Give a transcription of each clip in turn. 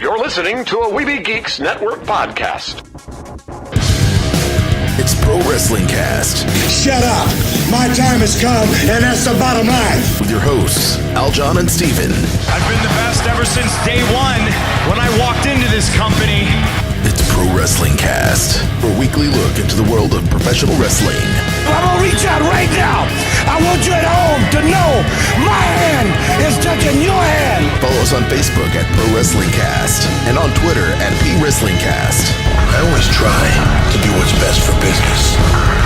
You're listening to a Weeby Geeks Network podcast. It's Pro Wrestling Cast. Shut up! My time has come, and that's the bottom line. With your hosts, Aljon and Steven. I've been the best ever since day one when I walked into this company. It's Pro Wrestling Cast, a weekly look into the world of professional wrestling. I'm gonna reach out right now. I want you at home to know my hand is touching your hand. Follow us on Facebook at Pro Wrestling Cast and on Twitter at PWrestlingCast. I always try to do what's best for business.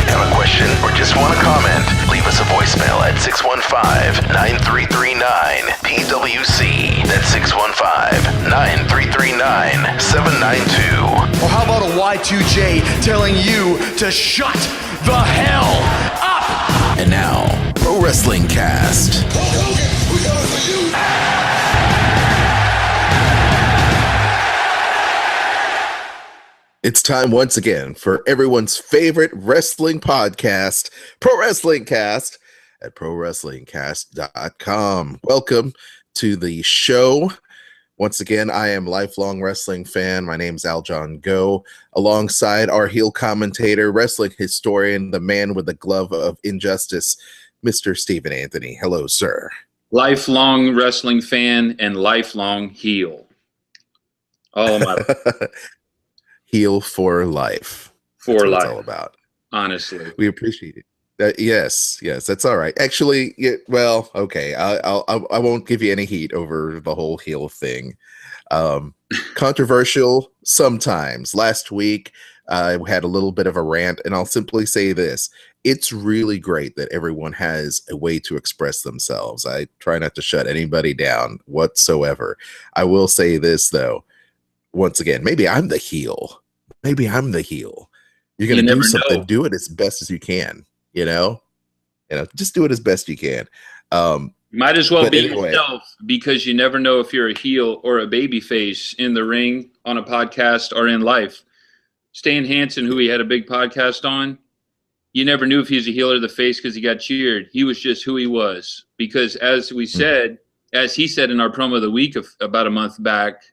Have a question or just want to comment? Leave us a voicemail at 615-9339-PWC. That's 615-9339-792. Or how about a Y2J telling you to shut the hell up? And now, Pro Wrestling Cast. Hogan, we got it for you. It's time once again for everyone's favorite wrestling podcast, Pro Wrestling Cast at ProWrestlingCast.com. Welcome to the show. Once again, I am lifelong wrestling fan. My name's Aljon Go, alongside our heel commentator, wrestling historian, the man with the glove of injustice, Mr. Stephen Anthony. Hello, sir. Lifelong wrestling fan and lifelong heel. All of my Heel for life. For that's what life. it's all about. Honestly, We appreciate it. Yes, that's all right. Actually, well, okay. I won't give you any heat over the whole heel thing. Controversial sometimes. Last week, I had a little bit of a rant, and I'll simply say this: it's really great that everyone has a way to express themselves. I try not to shut anybody down whatsoever. I will say this though. Once again, maybe I'm the heel. You're gonna do something. Know. Do it as best as you can. You know, just do it as best you can. might as well be anyway. yourself, because you never know if you're a heel or a baby face in the ring, on a podcast, or in life. Stan Hansen, who he had a big podcast on, you never knew if he was a heel or the face because he got cheered. He was just who he was. Because as we said, as he said in our promo of the week about a month back,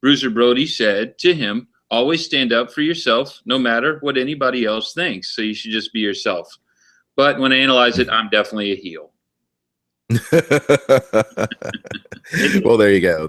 Bruiser Brody said to him, always stand up for yourself, no matter what anybody else thinks. So you should just be yourself. But when I analyze it, I'm definitely a heel. Well, there you go.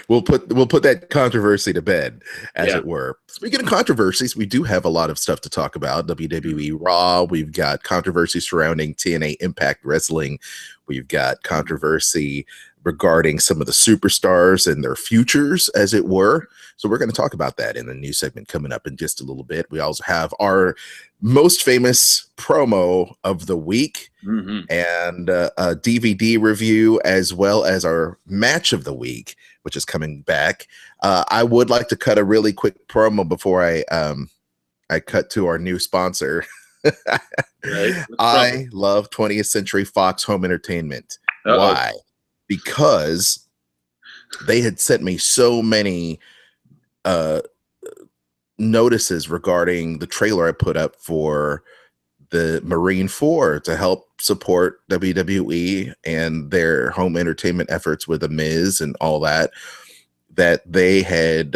We'll put that controversy to bed, as it were. Speaking of controversies, we do have a lot of stuff to talk about. WWE Raw. We've got controversy surrounding TNA Impact Wrestling. We've got controversy regarding some of the superstars and their futures, as it were. So we're going to talk about that in the new segment coming up in just a little bit. We also have our most famous promo of the week and a DVD review, as well as our match of the week, which is coming back. I would like to cut a really quick promo before I cut to our new sponsor. Right? I love 20th Century Fox Home Entertainment. Uh-oh. Why? Because they had sent me so many notices regarding the trailer I put up for the Marine 4 to help support WWE and their home entertainment efforts with The Miz and all that they had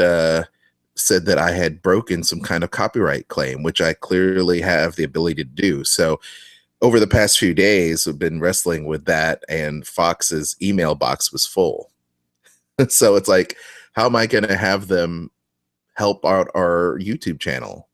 said that I had broken some kind of copyright claim, which I clearly have the ability to do. So over the past few days, I've been wrestling with that, and Fox's email box was full. So it's like, how am I going to have them help out our YouTube channel?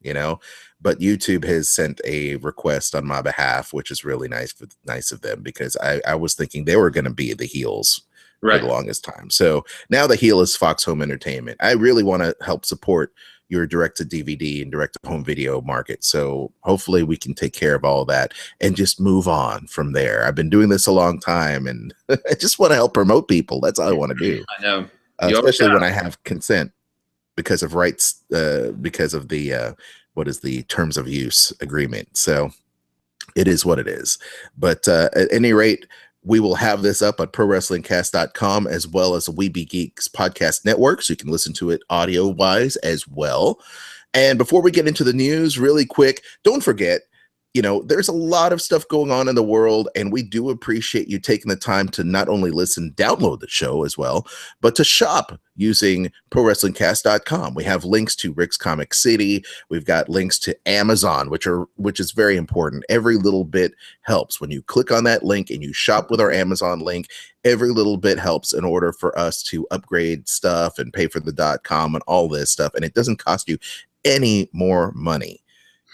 But YouTube has sent a request on my behalf, which is really nice of them, because I was thinking they were going to be the heels for the longest time. So now the heel is Fox Home Entertainment. I really want to help support your direct-to-DVD and direct-to-home video market. So hopefully we can take care of all that and just move on from there. I've been doing this a long time, and I just want to help promote people. That's all I want to do. I know. Especially when I have consent because of rights, because of the, what is the terms of use agreement. So it is what it is. But at any rate, we will have this up at ProWrestlingCast.com, as well as the Weeby Geeks podcast network, so you can listen to it audio-wise as well. And before we get into the news, really quick, don't forget, there's a lot of stuff going on in the world, and we do appreciate you taking the time to not only download the show as well, but to shop using ProWrestlingCast.com. We have links to Rick's Comic City. We've got links to Amazon, which is very important. Every little bit helps. When you click on that link and you shop with our Amazon link, every little bit helps in order for us to upgrade stuff and pay for the .com and all this stuff. And it doesn't cost you any more money.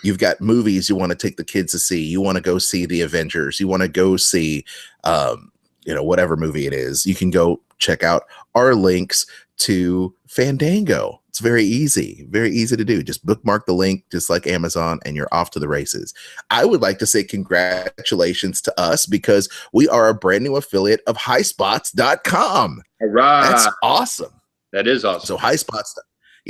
You've got movies you want to take the kids to see. You want to go see the Avengers. You want to go see, whatever movie it is. You can go check out our links to Fandango. It's very easy to do. Just bookmark the link, just like Amazon, and you're off to the races. I would like to say congratulations to us because we are a brand new affiliate of Highspots.com. Hurrah. That's awesome. That is awesome. So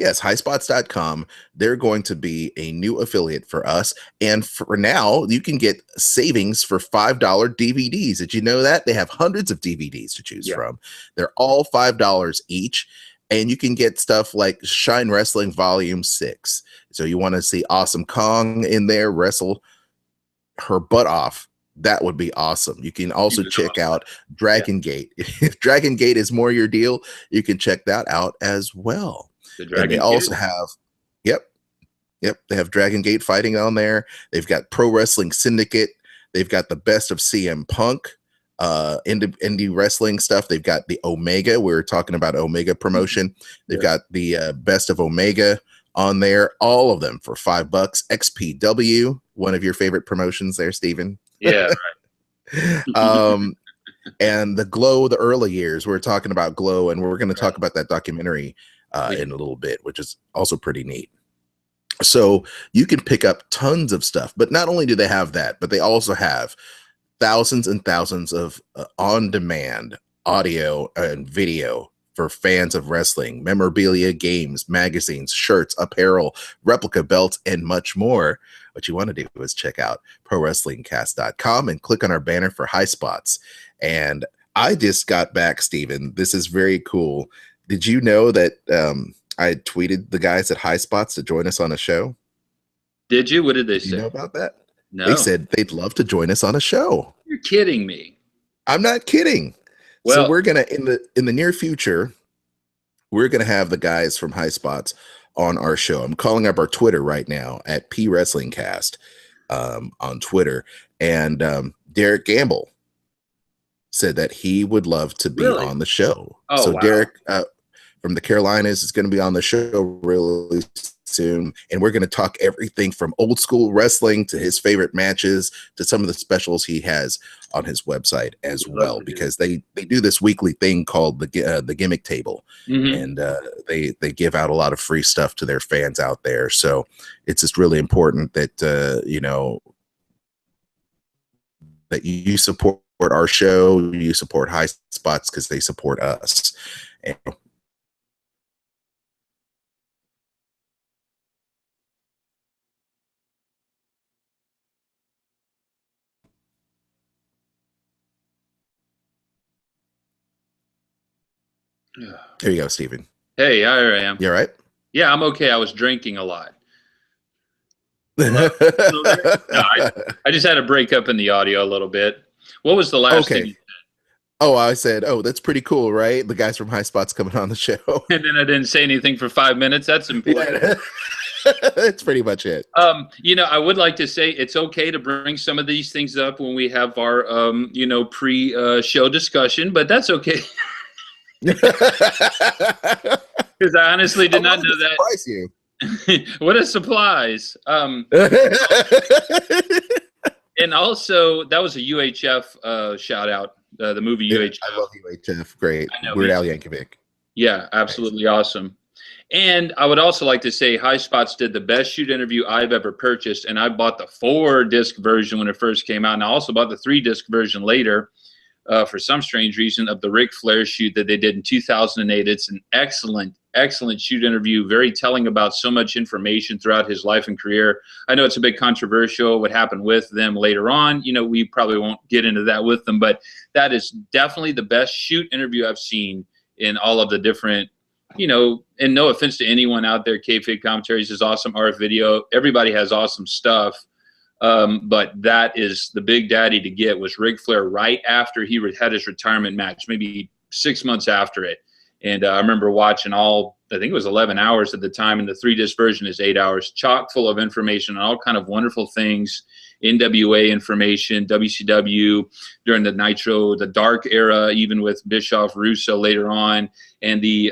Highspots.com, they're going to be a new affiliate for us. And for now, you can get savings for $5 DVDs. Did you know that? They have hundreds of DVDs to choose from. They're all $5 each. And you can get stuff like Shine Wrestling Volume 6. So you want to see Awesome Kong in there wrestle her butt off. That would be awesome. You can also check out Dragon Gate. If Dragon Gate is more your deal, you can check that out as well. And they also have, they have Dragon Gate fighting on there. They've got Pro Wrestling Syndicate. They've got the best of CM Punk, indie wrestling stuff. They've got the Omega. We were talking about Omega promotion. They've got the best of Omega on there. All of them for $5. XPW, one of your favorite promotions there, Steven. Yeah, right. And the Glow, the early years. We're talking about Glow, and we're going to talk about that documentary in a little bit, which is also pretty neat. So you can pick up tons of stuff, but not only do they have that, but they also have thousands and thousands of on-demand audio and video for fans of wrestling, memorabilia, games, magazines, shirts, apparel, replica belts, and much more. What you want to do is check out ProWrestlingCast.com and click on our banner for Highspots. And I just got back, Steven. This is very cool. Did you know that I tweeted the guys at Highspots to join us on a show? Did you? What did they say? You know about that? No. They said they'd love to join us on a show. You're kidding me. I'm not kidding. Well, so we're gonna in the near future, we're gonna have the guys from Highspots on our show. I'm calling up our Twitter right now at PWrestlingCast on Twitter, and Derek Gamble said that he would love to be on the show. Oh, so wow. Derek from the Carolinas is going to be on the show really soon, and we're going to talk everything from old school wrestling to his favorite matches to some of the specials he has on his website as well, because they do this weekly thing called the Gimmick Table, and they give out a lot of free stuff to their fans out there. So it's just really important that that you support our show, you support Highspots because they support us. And there you go, Steven. Hey, here I am. You all right? Yeah, I'm okay. I was drinking a lot. No, I just had to break up in the audio a little bit. What was the last thing you said? Oh, I said, that's pretty cool, right? The guys from Highspots coming on the show. And then I didn't say anything for 5 minutes. That's important. Yeah. That's pretty much it. I would like to say it's okay to bring some of these things up when we have our, pre-show discussion, but that's okay. Because I honestly did not know that. Surprise you. What a surprise. And also, that was a UHF shout out, the movie UHF. I love UHF. Great. Know, Weird Al Yankovic. Yeah, absolutely awesome. And I would also like to say Highspots did the best shoot interview I've ever purchased. And I bought the 4-disc version when it first came out. And I also bought the 3-disc version later for some strange reason of the Ric Flair shoot that they did in 2008. It's an excellent shoot interview, very telling about so much information throughout his life and career. I know it's a bit controversial what happened with them later on. We probably won't get into that with them, but that is definitely the best shoot interview I've seen in all of the different, and no offense to anyone out there, Kayfabe Commentaries is awesome, RF Video, everybody has awesome stuff. But that is the big daddy to get was Ric Flair right after he had his retirement match, maybe 6 months after it. And I remember watching I think it was 11 hours at the time, and the 3-disc version is 8 hours, chock full of information and all kind of wonderful things. NWA information, WCW during the Nitro, the dark era, even with Bischoff, Russo later on, and the,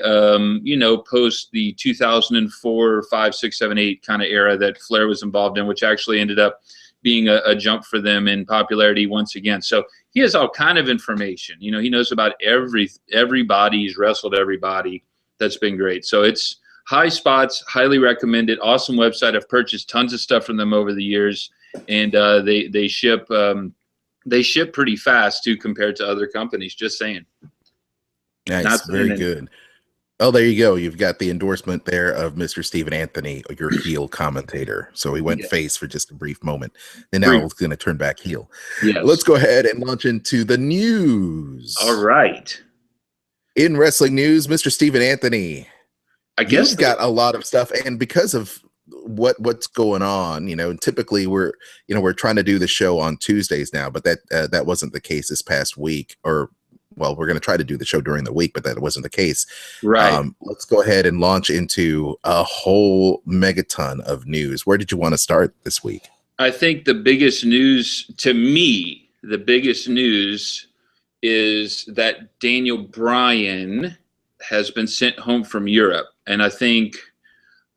post the 2004, 5, 6, 7, 8 kind of era that Flair was involved in, which actually ended up being a jump for them in popularity once again. So he has all kind of information. He knows about everybody. He's wrestled everybody. That's been great. So it's Highspots, highly recommended. Awesome website. I've purchased tons of stuff from them over the years. And they ship pretty fast too compared to other companies. Just saying. Nice, very good. Oh, there you go. You've got the endorsement there of Mr. Stephen Anthony, your heel commentator. So he went face for just a brief moment, and now he's going to turn back heel. Yes. Let's go ahead and launch into the news. All right. In wrestling news, Mr. Stephen Anthony. I guess you've got a lot of stuff, and because of what's going on, typically we're trying to do the show on Tuesdays now, but that wasn't the case this past week, or we're going to try to do the show during the week, but that wasn't the case. Right. Let's go ahead and launch into a whole megaton of news. Where did you want to start this week? I think the biggest news to me, is that Daniel Bryan has been sent home from Europe. And I think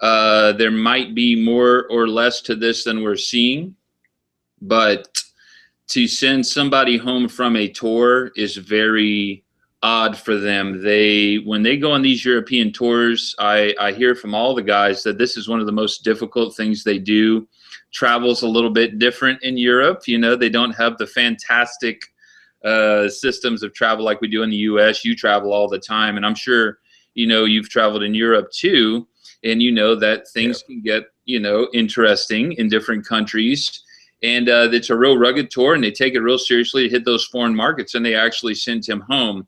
there might be more or less to this than we're seeing, but to send somebody home from a tour is very odd for them. When they go on these European tours, I hear from all the guys that this is one of the most difficult things they do. Travel's a little bit different in Europe. They don't have the fantastic systems of travel like we do in the US. You travel all the time, and I'm sure you've traveled in Europe too. And that things can get, interesting in different countries. And it's a real rugged tour, and they take it real seriously to hit those foreign markets, and they actually sent him home.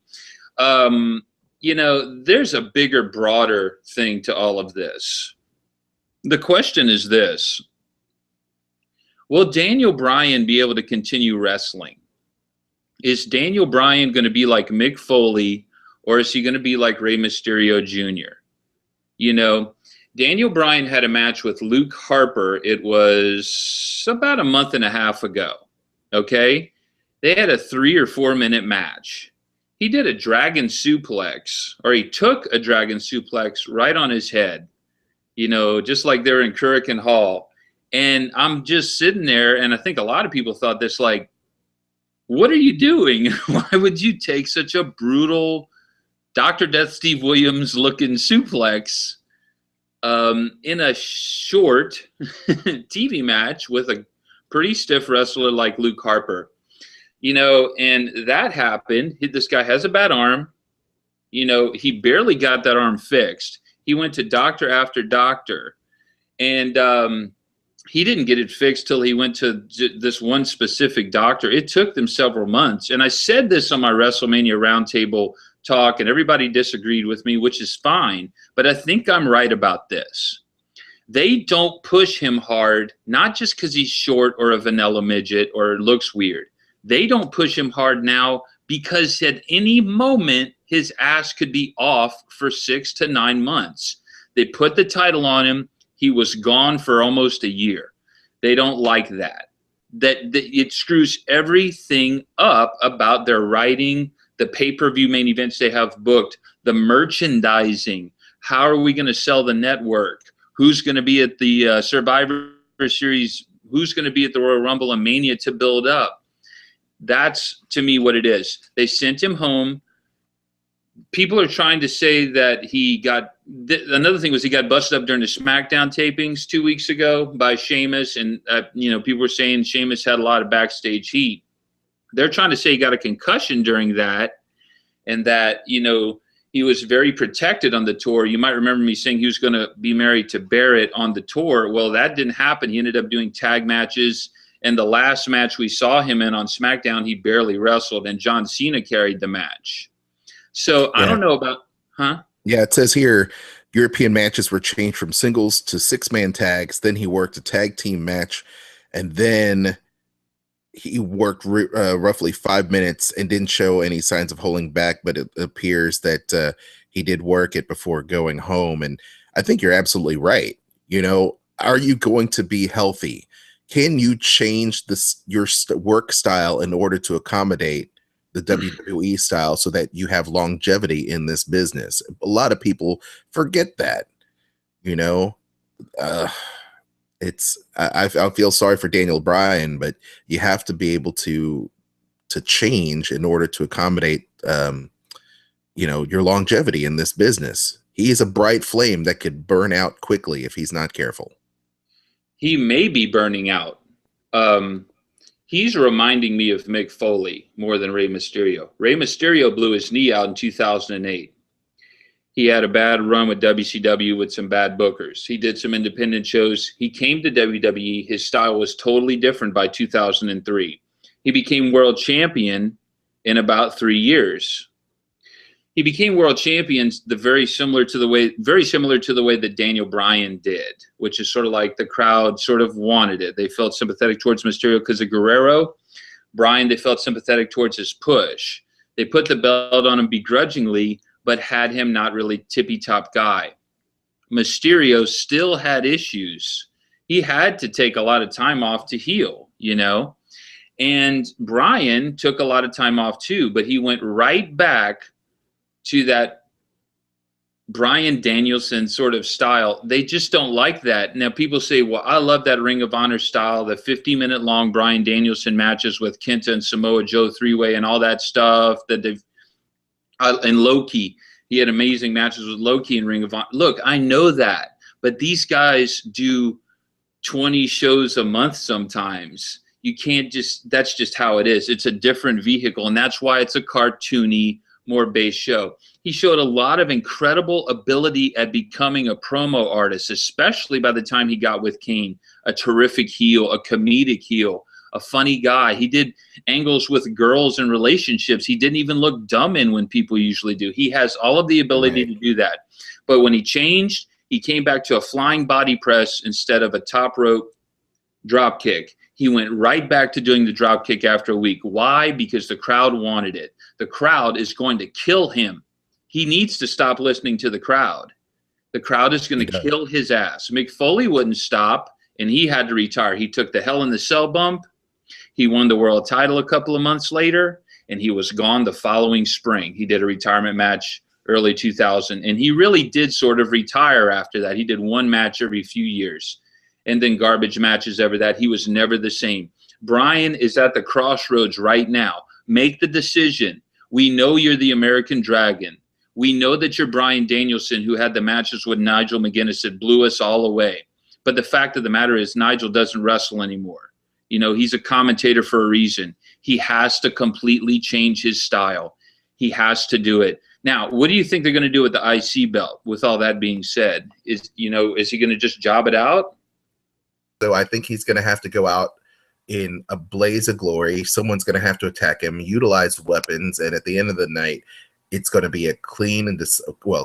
There's a bigger, broader thing to all of this. The question is this: will Daniel Bryan be able to continue wrestling? Is Daniel Bryan going to be like Mick Foley, or is he going to be like Rey Mysterio Jr.? Daniel Bryan had a match with Luke Harper. It was about a month and a half ago. Okay. They had a 3 or 4 minute match. He did a dragon suplex, or he took a dragon suplex right on his head, just like they're in Kurikan Hall. And I'm just sitting there, and I think a lot of people thought this, like, what are you doing? Why would you take such a brutal Dr. Death Steve Williams looking suplex in a short TV match with a pretty stiff wrestler like Luke Harper? And that happened. This guy has a bad arm. He barely got that arm fixed. He went to doctor after doctor, and he didn't get it fixed till he went to this one specific doctor. It took them several months. And I said this on my WrestleMania Roundtable talk, and everybody disagreed with me, which is fine. But I think I'm right about this. They don't push him hard, not just because he's short or a vanilla midget or looks weird. They don't push him hard now because at any moment, his ass could be off for 6 to 9 months. They put the title on him. He was gone for almost a year. They don't like that. That it screws everything up about their writing, the pay-per-view main events they have booked, the merchandising. How are we going to sell the network? Who's going to be at the Survivor Series? Who's going to be at the Royal Rumble and Mania to build up? That's, to me, what it is. They sent him home. People are trying to say that he got another thing was he got busted up during the SmackDown tapings 2 weeks ago by Sheamus, and people were saying Sheamus had a lot of backstage heat. They're trying to say he got a concussion during that, and that he was very protected on the tour. You might remember me saying he was going to be married to Barrett on the tour. Well, that didn't happen. He ended up doing tag matches, and the last match we saw him in on SmackDown, he barely wrestled, and John Cena carried the match. So I don't know about, Yeah, it says here, European matches were changed from singles to 6-man tags. Then he worked a tag team match and then he worked roughly 5 minutes and didn't show any signs of holding back, but it appears that he did work it before going home. And I think you're absolutely right. Are you going to be healthy? Can you change your work style in order to accommodate the WWE style so that you have longevity in this business? A lot of people forget that, I feel sorry for Daniel Bryan, but you have to be able to change in order to accommodate, your longevity in this business. He is a bright flame that could burn out quickly if he's not careful. He may be burning out. He's reminding me of Mick Foley more than Rey Mysterio. Rey Mysterio blew his knee out in 2008. He had a bad run with WCW with some bad bookers. He did some independent shows. He came to WWE. His style was totally different by 2003. He became world champion in about 3 years. He became world champion very similar to the way that Daniel Bryan did, which is sort of like the crowd sort of wanted it. They felt sympathetic towards Mysterio because of Guerrero. Bryan, they felt sympathetic towards his push. They put the belt on him begrudgingly, but had him not really tippy-top guy. Mysterio still had issues. He had to take a lot of time off to heal, And Bryan took a lot of time off too, but he went right back to that Bryan Danielson sort of style. They just don't like that. Now people say, well, I love that Ring of Honor style, the 50-minute long Bryan Danielson matches with Kenta and Samoa Joe three-way and all that stuff that they've and Loki. He had amazing matches with Loki in Ring of Honor. Look, I know that, but these guys do 20 shows a month sometimes. You can't that's just how it is. It's a different vehicle, and that's why it's a cartoony, more base show. He showed a lot of incredible ability at becoming a promo artist, especially by the time he got with Kane. A terrific heel, a comedic heel, a funny guy. He did angles with girls and relationships he didn't even look dumb in when people usually do. He has all of the ability to do that. But when he changed, he came back to a flying body press instead of a top rope drop kick. He went right back to doing the drop kick after a week. Why? Because the crowd wanted it. The crowd is going to kill him. He needs to stop listening to the crowd. The crowd is going to kill his ass. Mick Foley wouldn't stop, and he had to retire. He took the Hell in the Cell bump. He won the world title a couple of months later, and he was gone the following spring. He did a retirement match early 2000, and he really did sort of retire after that. He did one match every few years, and then garbage matches ever that. He was never the same. Bryan is at the crossroads right now. Make the decision. We know you're the American Dragon. We know that you're Bryan Danielson, who had the matches with Nigel McGuinness that blew us all away. But the fact of the matter is Nigel doesn't wrestle anymore. He's a commentator for a reason. He has to completely change his style. He has to do it. Now, what do you think they're going to do with the IC belt? With all that being said, is he going to just job it out? So I think he's going to have to go out in a blaze of glory. Someone's going to have to attack him, utilize weapons, and at the end of the night, it's going to be a clean and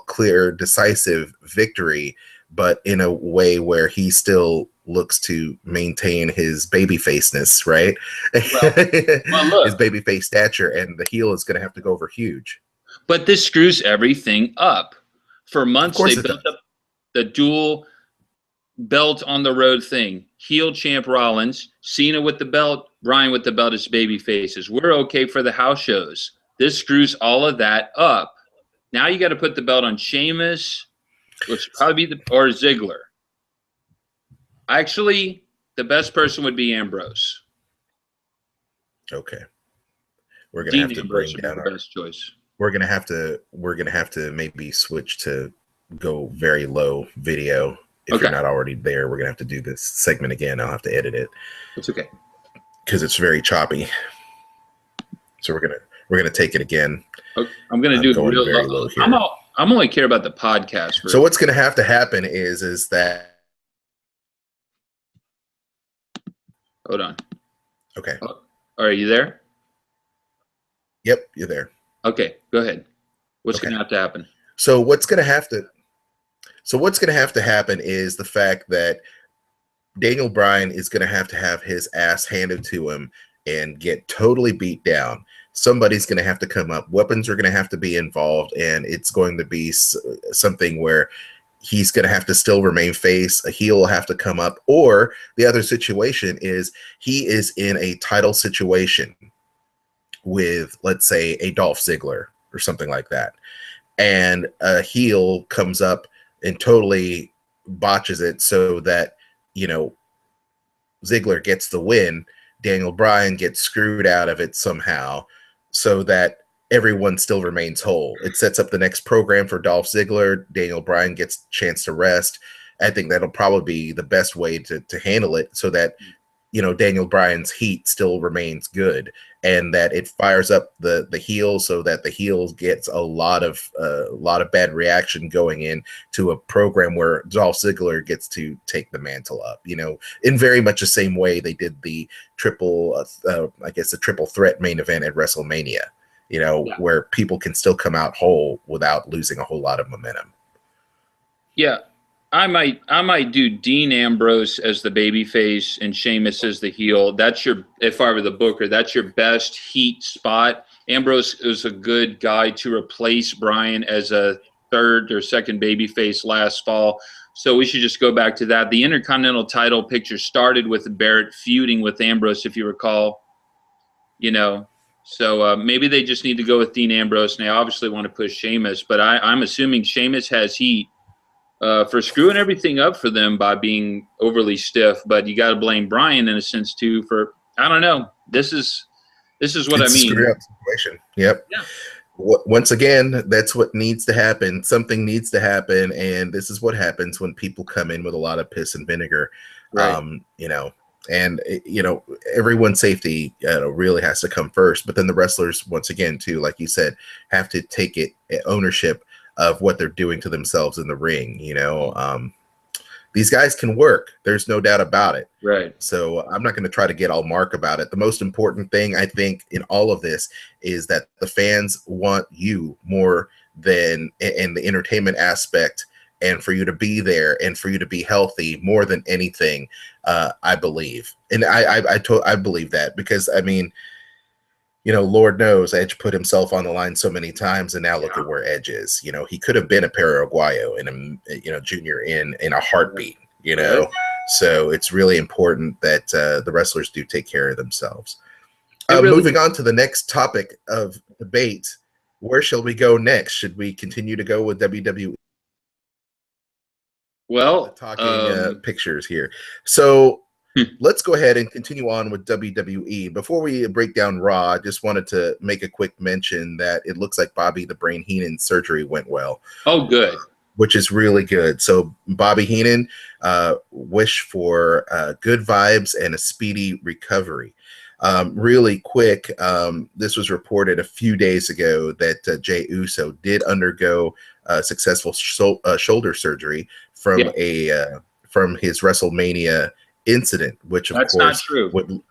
clear, decisive victory, but in a way where he still looks to maintain his babyfaceness, right? Well, look, his babyface stature, and the heel is going to have to go over huge. But this screws everything up. For months, they built up the dual belt on the road thing. Heel champ Rollins, Cena with the belt, Bryan with the belt as baby faces. We're okay for the house shows. This screws all of that up. Now you got to put the belt on Sheamus, which would probably be or Ziggler. Actually, the best person would be Ambrose. Okay, we're gonna have to bring down our best choice. We're gonna have to maybe switch to go very low video. If you're not already there, we're gonna have to do this segment again. I'll have to edit it. It's okay because it's very choppy. So we're gonna take it again. Okay. I'm gonna do it real low here. I'm only care about the podcast. So what's gonna have to happen is that. Hold on. Okay. Are you there? Yep, you're there. Okay, go ahead. What's gonna have to happen? So what's gonna have to happen is the fact that Daniel Bryan is going to have his ass handed to him and get totally beat down. Somebody's going to have to come up. Weapons are going to have to be involved, and it's going to be something where he's going to have to still remain face. A heel will have to come up, or the other situation is he is in a title situation with, let's say, a Dolph Ziggler or something like that, and a heel comes up and totally botches it so that, you know, Ziggler gets the win. Daniel Bryan gets screwed out of it somehow so that everyone still remains whole. It sets up the next program for Dolph Ziggler. Daniel Bryan gets a chance to rest. I think that'll probably be the best way to handle it, so that, you know, Daniel Bryan's heat still remains good, and that it fires up the heel, so that the heel gets a lot of bad reaction going in to a program where Dolph Ziggler gets to take the mantle up, you know, in very much the same way they did the triple threat main event at WrestleMania, you know, where people can still come out whole without losing a whole lot of momentum. Yeah. I might do Dean Ambrose as the babyface and Sheamus as the heel. That's if I were the booker, that's your best heat spot. Ambrose is a good guy to replace Bryan as a third or second babyface last fall. So we should just go back to that. The Intercontinental title picture started with Barrett feuding with Ambrose, if you recall, you know. So maybe they just need to go with Dean Ambrose. And they obviously want to push Sheamus, but I'm assuming Sheamus has heat for screwing everything up for them by being overly stiff. But you got to blame Bryan in a sense too for, I don't know. This is what I mean. Screw up situation. Yep. Yeah. Once again, that's what needs to happen. Something needs to happen, and this is what happens when people come in with a lot of piss and vinegar. Right. You know, and you know, everyone's safety really has to come first. But then the wrestlers, once again, too, like you said, have to take ownership of what they're doing to themselves in the ring. You know, these guys can work. There's no doubt about it. Right. So I'm not going to try to get all Mark about it. The most important thing, I think, in all of this is that the fans want you more than in the entertainment aspect, and for you to be there and for you to be healthy more than anything. I believe, and I believe that, because I mean, you know, Lord knows Edge put himself on the line so many times, and now look at where Edge is. You know, he could have been a Paraguayo and Junior in a heartbeat. You know, so it's really important that the wrestlers do take care of themselves. Moving on to the next topic of debate, where shall we go next? Should we continue to go with WWE? Well, talking pictures here. So let's go ahead and continue on with WWE. Before we break down Raw, I just wanted to make a quick mention that it looks like Bobby the Brain Heenan's surgery went well. Oh, good. Which is really good. So Bobby Heenan, wish for good vibes and a speedy recovery. Really quick, this was reported a few days ago that Jey Uso did undergo successful shoulder surgery from from his WrestleMania incident, which of That's course not true.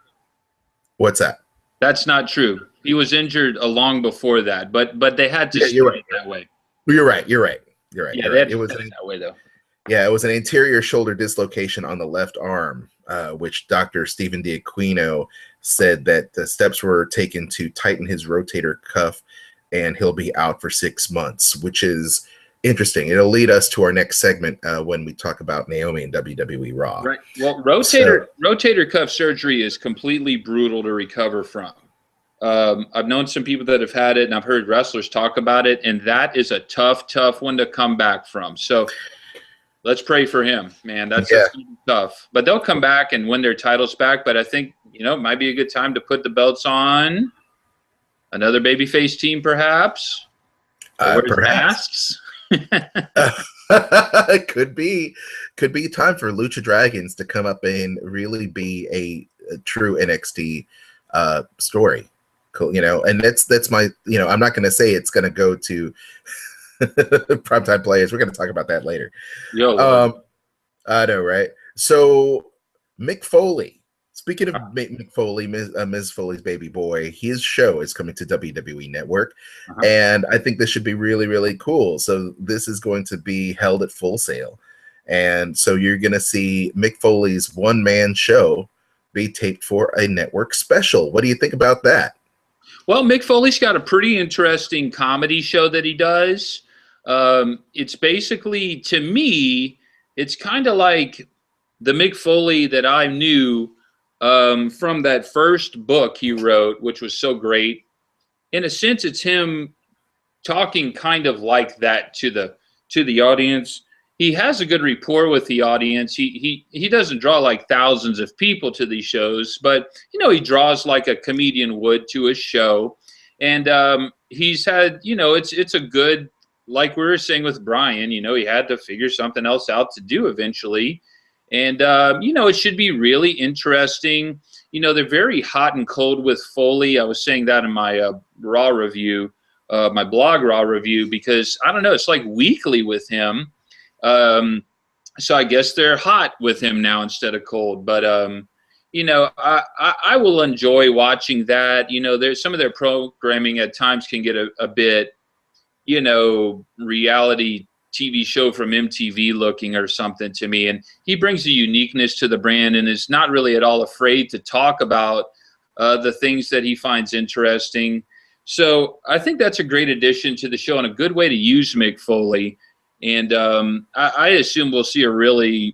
What's that? That's not true. He was injured long before that, but they had to you're right. It that way. You're right. Yeah, it was that way though. Yeah, it was an anterior shoulder dislocation on the left arm, which Dr. Stephen D'Aquino said that the steps were taken to tighten his rotator cuff, and he'll be out for 6 months, which is interesting. It'll lead us to our next segment when we talk about Naomi and WWE Raw. Right. Well, rotator cuff surgery is completely brutal to recover from. I've known some people that have had it, and I've heard wrestlers talk about it, and that is a tough one to come back from. So let's pray for him, man. That's tough. But they'll come back and win their titles back. But I think, you know, it might be a good time to put the belts on another babyface team, perhaps. Perhaps. It could be time for Lucha Dragons to come up and really be a true NXT story. Cool, you know, and that's my, you know, I'm not going to say it's going to go to primetime players. We're going to talk about that later. I know, right? So Mick Foley. Speaking of Mick Foley, Ms. Foley's baby boy, his show is coming to WWE Network, and I think this should be really, really cool. So this is going to be held at Full Sail, And so you're going to see Mick Foley's one-man show be taped for a network special. What do you think about that? Well, Mick Foley's got a pretty interesting comedy show that he does. It's basically, to me, it's kind of like the Mick Foley that I knew from that first book he wrote, which was so great. In a sense, it's him talking kind of like that to the audience. He has a good rapport with the audience. He doesn't draw like thousands of people to these shows, but he draws like a comedian would to a show. And he's had, it's a good, like we were saying with Bryan, he had to figure something else out to do eventually. And, it should be really interesting. They're very hot and cold with Foley. I was saying that in my Raw review, my blog Raw review, because I don't know, it's like weekly with him. So I guess they're hot with him now instead of cold. But, I will enjoy watching that. There's some of their programming at times can get a bit, reality TV show from MTV looking or something to me. And he brings a uniqueness to the brand and is not really at all afraid to talk about the things that he finds interesting. So I think that's a great addition to the show and a good way to use Mick Foley. And I assume we'll see a really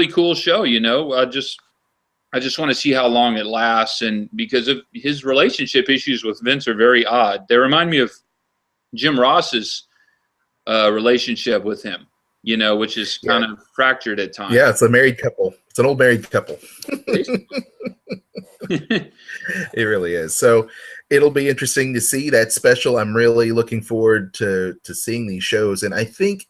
cool show. I just want to see how long it lasts, and because of his relationship issues with Vince are very odd. They remind me of Jim Ross's relationship with him, which is kind of fractured at times. Yeah, it's a married couple. It's an old married couple. It really is. So it'll be interesting to see that special. I'm really looking forward to seeing these shows. And I think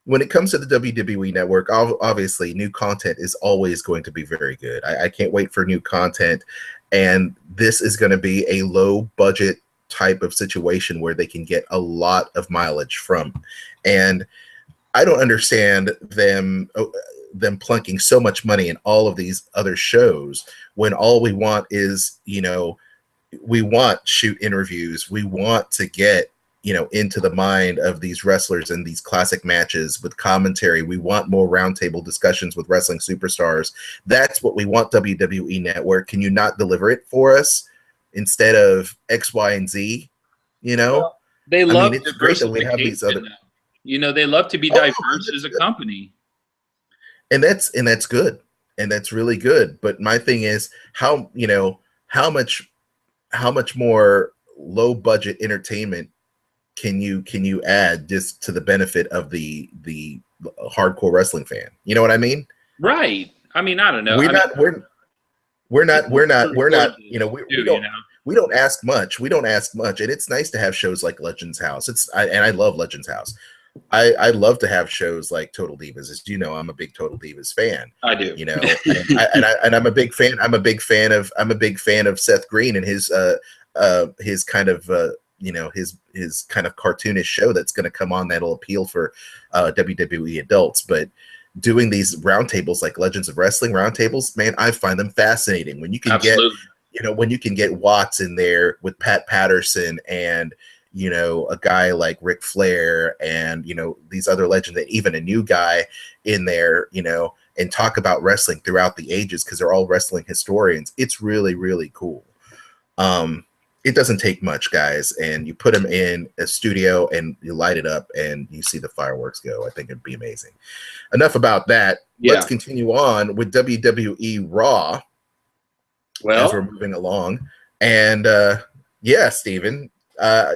when it comes to the WWE Network, obviously new content is always going to be very good. I can't wait for new content. And this is going to be a low budget type of situation where they can get a lot of mileage from. And I don't understand them plunking so much money in all of these other shows when all we want is, we want shoot interviews. We want to get, into the mind of these wrestlers and these classic matches with commentary. We want more roundtable discussions with wrestling superstars. That's what we want, WWE Network. Can you not deliver it for us instead of X, Y, and Z? Well, they love it's great that we have these other. They love to be diverse as a company. And that's good. And that's really good. But my thing is how much more low budget entertainment can you add just to the benefit of the hardcore wrestling fan? You know what I mean? Right. I mean, I don't know. We don't ask much. We don't ask much. And it's nice to have shows like Legends House. And I love Legends House. I love to have shows like Total Divas. As you know, I'm a big Total Divas fan. I do. And I'm a big fan. I'm a big fan of Seth Green and his kind of his kind of cartoonish show that's going to come on that'll appeal for WWE adults. But doing these roundtables like Legends of Wrestling roundtables, man, I find them fascinating. When you can get Watts in there with Pat Patterson and a guy like Ric Flair and these other legends, and even a new guy in there, and talk about wrestling throughout the ages because they're all wrestling historians. It's really, really cool. It doesn't take much, guys, and you put them in a studio and you light it up and you see the fireworks go. I think it'd be amazing. Enough about that. Yeah. Let's continue on with WWE Raw. Well, as we're moving along, and Steven,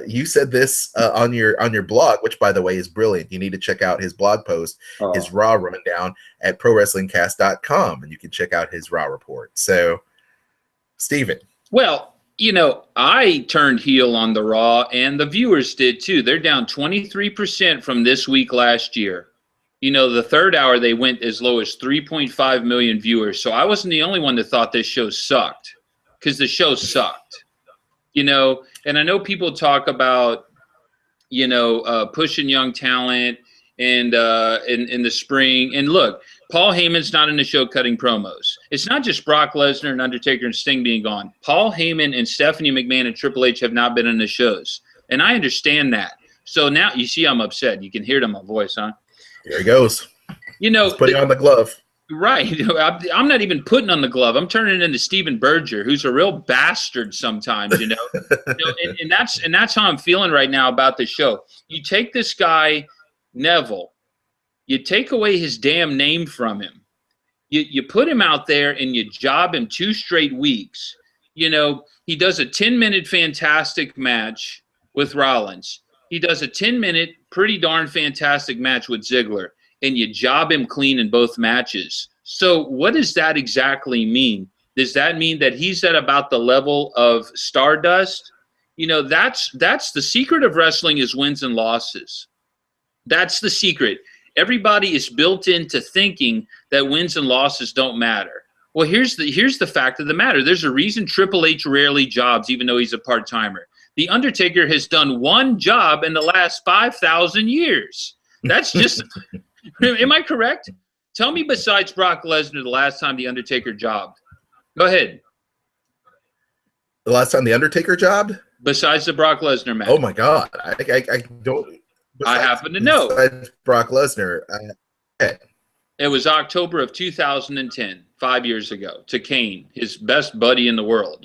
you said this on your blog, which by the way is brilliant. You need to check out his blog post, his Raw rundown at ProWrestlingCast.com, and you can check out his Raw report. So, Steven. Well, I turned heel on the Raw, and the viewers did too. They're down 23% from this week last year. The third hour, they went as low as 3.5 million viewers. So I wasn't the only one that thought this show sucked, because the show sucked. And I know people talk about, pushing young talent and in the spring. And look, Paul Heyman's not in the show cutting promos. It's not just Brock Lesnar and Undertaker and Sting being gone. Paul Heyman and Stephanie McMahon and Triple H have not been in the shows. And I understand that. So now you see I'm upset. You can hear it in my voice, huh? Here he goes. Just putting on the glove. Right. I'm not even putting on the glove. I'm turning it into Steven Berger, who's a real bastard sometimes, and that's how I'm feeling right now about the show. You take this guy, Neville, you take away his damn name from him. You put him out there and you job him 2 straight weeks. He does a 10-minute fantastic match with Rollins. He does a 10-minute pretty darn fantastic match with Ziggler. And you job him clean in both matches. So what does that exactly mean? Does that mean that he's at about the level of Stardust? That's the secret of wrestling is wins and losses. That's the secret. Everybody is built into thinking that wins and losses don't matter. Well, here's the fact of the matter. There's a reason Triple H rarely jobs, even though he's a part-timer. The Undertaker has done one job in the last 5,000 years. That's just... Am I correct? Tell me besides Brock Lesnar the last time The Undertaker jobbed. Go ahead. The last time The Undertaker jobbed? Besides the Brock Lesnar match. Oh, my God. I don't... I happen to know. Besides Brock Lesnar. It was October of 2010, 5 years ago, to Kane, his best buddy in the world.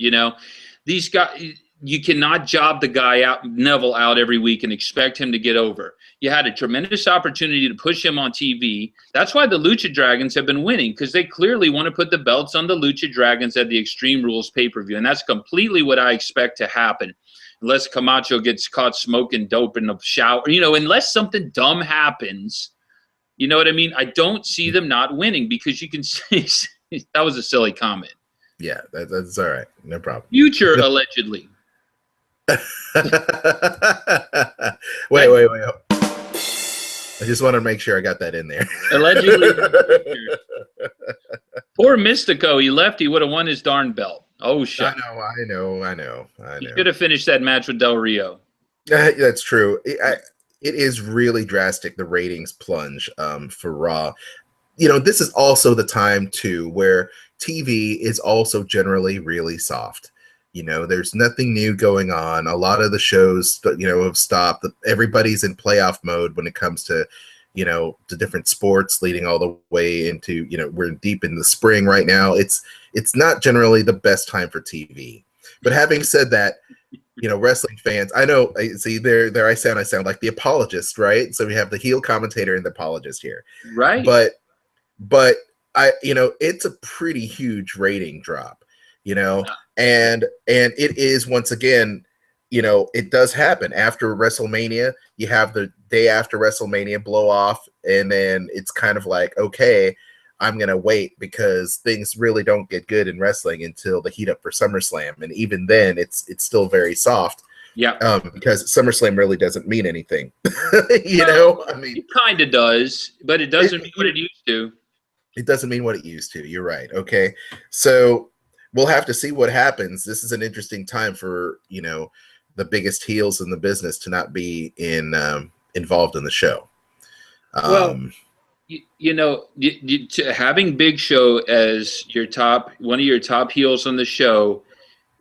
These guys... You cannot job the guy out, Neville out every week and expect him to get over. You had a tremendous opportunity to push him on TV. That's why the Lucha Dragons have been winning, because they clearly want to put the belts on the Lucha Dragons at the Extreme Rules pay-per-view. And that's completely what I expect to happen. Unless Camacho gets caught smoking dope in the shower, unless something dumb happens, you know what I mean? I don't see them not winning, because you can say that was a silly comment. Yeah, that's all right. No problem. Future, allegedly. Wait. I just want to make sure I got that in there. Allegedly. Poor Mystico. He left. He would have won his darn belt. Oh, shit. I know. He could have finished that match with Del Rio. That's true. It is really drastic, the ratings plunge for Raw. This is also the time, too, where TV is also generally really soft. There's nothing new going on. A lot of the shows, have stopped. Everybody's in playoff mode when it comes to, the different sports leading all the way into, we're deep in the spring right now. It's not generally the best time for TV. But having said that, wrestling fans, I know, see, there I sound like the apologist, right? So we have the heel commentator and the apologist here. Right. But it's a pretty huge rating drop. And it is, once again, it does happen after WrestleMania. You have the day after WrestleMania blow off, and then it's kind of like, okay, I'm going to wait, because things really don't get good in wrestling until the heat up for SummerSlam. And even then it's still very soft. Yeah. Because SummerSlam really doesn't mean anything. It kind of does, but it doesn't mean what it used to. It doesn't mean what it used to. You're right. Okay. So we'll have to see what happens. This is an interesting time for, the biggest heels in the business to not be involved in the show. Having Big Show as one of your top heels on the show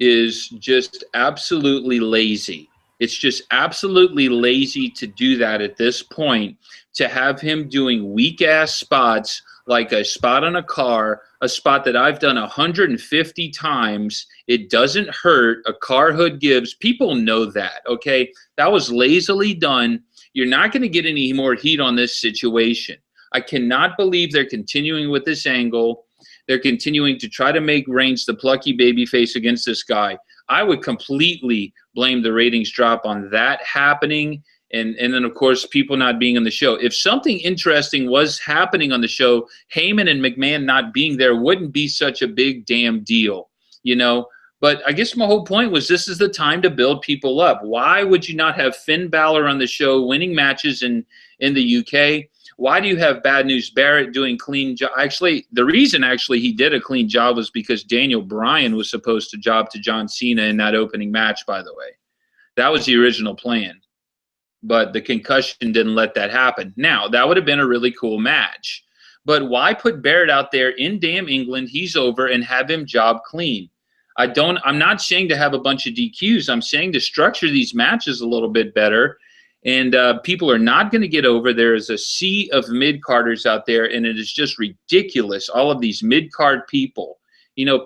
is just absolutely lazy. It's just absolutely lazy to do that at this point, to have him doing weak-ass spots like a spot on a car, a spot that I've done 150 times. It doesn't hurt. A car hood gives. People know that, okay? That was lazily done. You're not going to get any more heat on this situation. I cannot believe they're continuing with this angle. They're continuing to try to make Reigns the plucky babyface against this guy. I would completely blame the ratings drop on that happening. And then, of course, people not being on the show. If something interesting was happening on the show, Heyman and McMahon not being there wouldn't be such a big damn deal, But I guess my whole point was this is the time to build people up. Why would you not have Finn Balor on the show winning matches in the UK? Why do you have Bad News Barrett doing clean job? Actually, the reason he did a clean job was because Daniel Bryan was supposed to job to John Cena in that opening match, by the way. That was the original plan. But the concussion didn't let that happen. Now, that would have been a really cool match. But why put Barrett out there in damn England, he's over, and have him job clean? I'm not saying to have a bunch of DQs. I'm saying to structure these matches a little bit better And people are not going to get over. There is a sea of mid-carders out there, and it is just ridiculous. All of these mid-card people,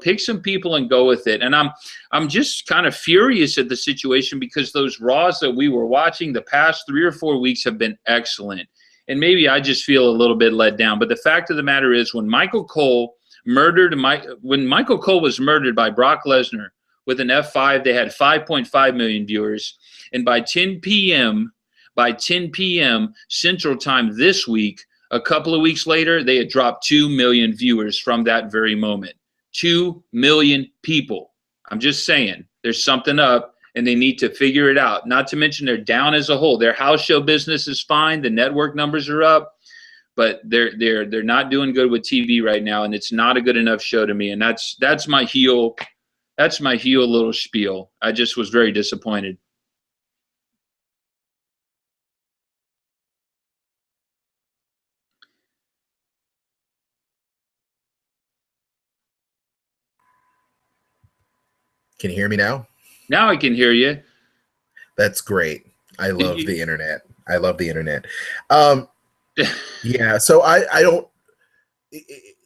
pick some people and go with it. And I'm just kind of furious at the situation because those Raws that we were watching the past 3 or 4 weeks have been excellent. And maybe I just feel a little bit let down. But the fact of the matter is, when Michael Cole was murdered by Brock Lesnar with an F5, they had 5.5 million viewers. And by 10 p.m. Central Time this week, a couple of weeks later, they had dropped 2 million viewers from that very moment. 2 million people. I'm just saying, there's something up, and they need to figure it out. Not to mention they're down as a whole. Their house show business is fine. The network numbers are up, but they're not doing good with TV right now, and it's not a good enough show to me. And that's my heel. That's my heel little spiel. I just was very disappointed. Can you hear me now? Now I can hear you. That's great. I love the internet. I love the internet. Yeah, so I don't,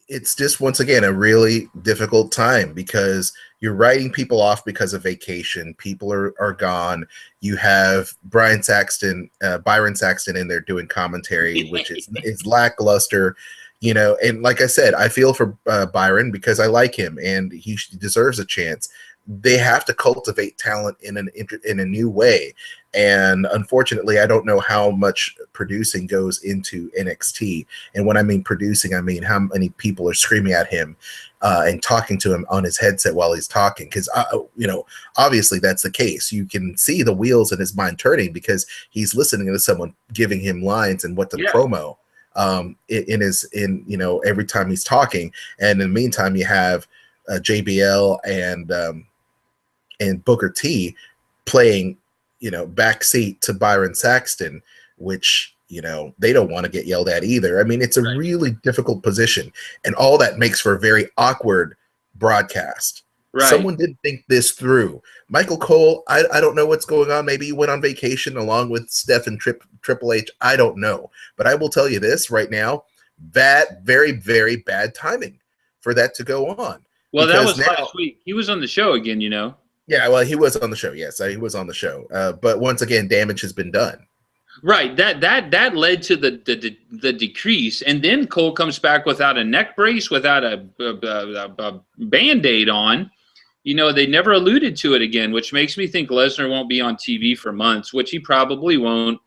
it's just, once again, a really difficult time because you're writing people off because of vacation. People are gone. You have Byron Saxton in there doing commentary, which is lackluster. And like I said, I feel for Byron because I like him and he deserves a chance. They have to cultivate talent in a new way. And unfortunately, I don't know how much producing goes into NXT. And when I mean producing, I mean how many people are screaming at him and talking to him on his headset while he's talking. Because, obviously that's the case. You can see the wheels in his mind turning because he's listening to someone giving him lines and what to promo every time he's talking. And in the meantime, you have JBL and Booker T playing, backseat to Byron Saxton, which, they don't want to get yelled at either. I mean, it's a really difficult position, and all that makes for a very awkward broadcast. Right. Someone did think this through. Michael Cole, I don't know what's going on. Maybe he went on vacation along with Steph and Triple H. I don't know. But I will tell you this right now, very, very bad timing for that to go on. Well, that was last week. He was on the show again, Yeah, well, he was on the show. Yes, he was on the show. But once again, damage has been done. Right. That led to the decrease, and then Cole comes back without a neck brace, without a Band-Aid on. They never alluded to it again, which makes me think Lesnar won't be on TV for months, which he probably won't,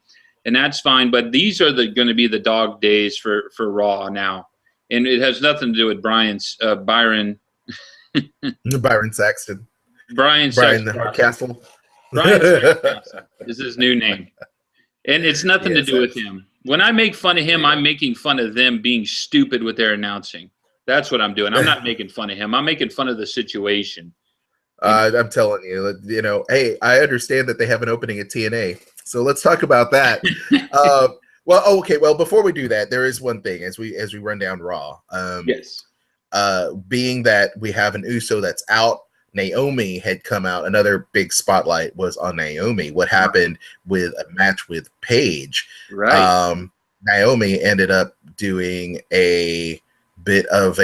and that's fine. But these are going to be the dog days for Raw now, and it has nothing to do with Byron Saxton. Brian the Hardcastle. Brian Saxton is his new name. And it's nothing to do with him. When I make fun of him, I'm making fun of them being stupid with their announcing. That's what I'm doing. I'm not making fun of him. I'm making fun of the situation. I'm telling you, hey, I understand that they have an opening at TNA. So let's talk about that. Well, before we do that, there is one thing as we run down Raw. Yes. Being that we have an Uso that's out, Naomi had come out. Another big spotlight was on Naomi. What happened with a match with Paige? Right. Naomi ended up doing a bit of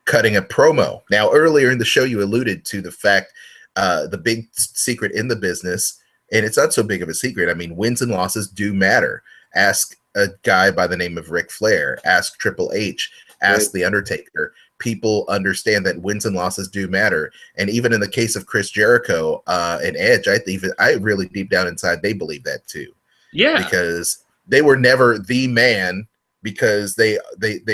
cutting a promo. Now, earlier in the show, you alluded to the fact the big secret in the business, and it's not so big of a secret. I mean, wins and losses do matter. Ask a guy by the name of Ric Flair. Ask Triple H. Ask The Undertaker. People understand that wins and losses do matter. And even in the case of Chris Jericho and Edge, I really deep down inside, they believe that too. Yeah. Because they were never the man, because they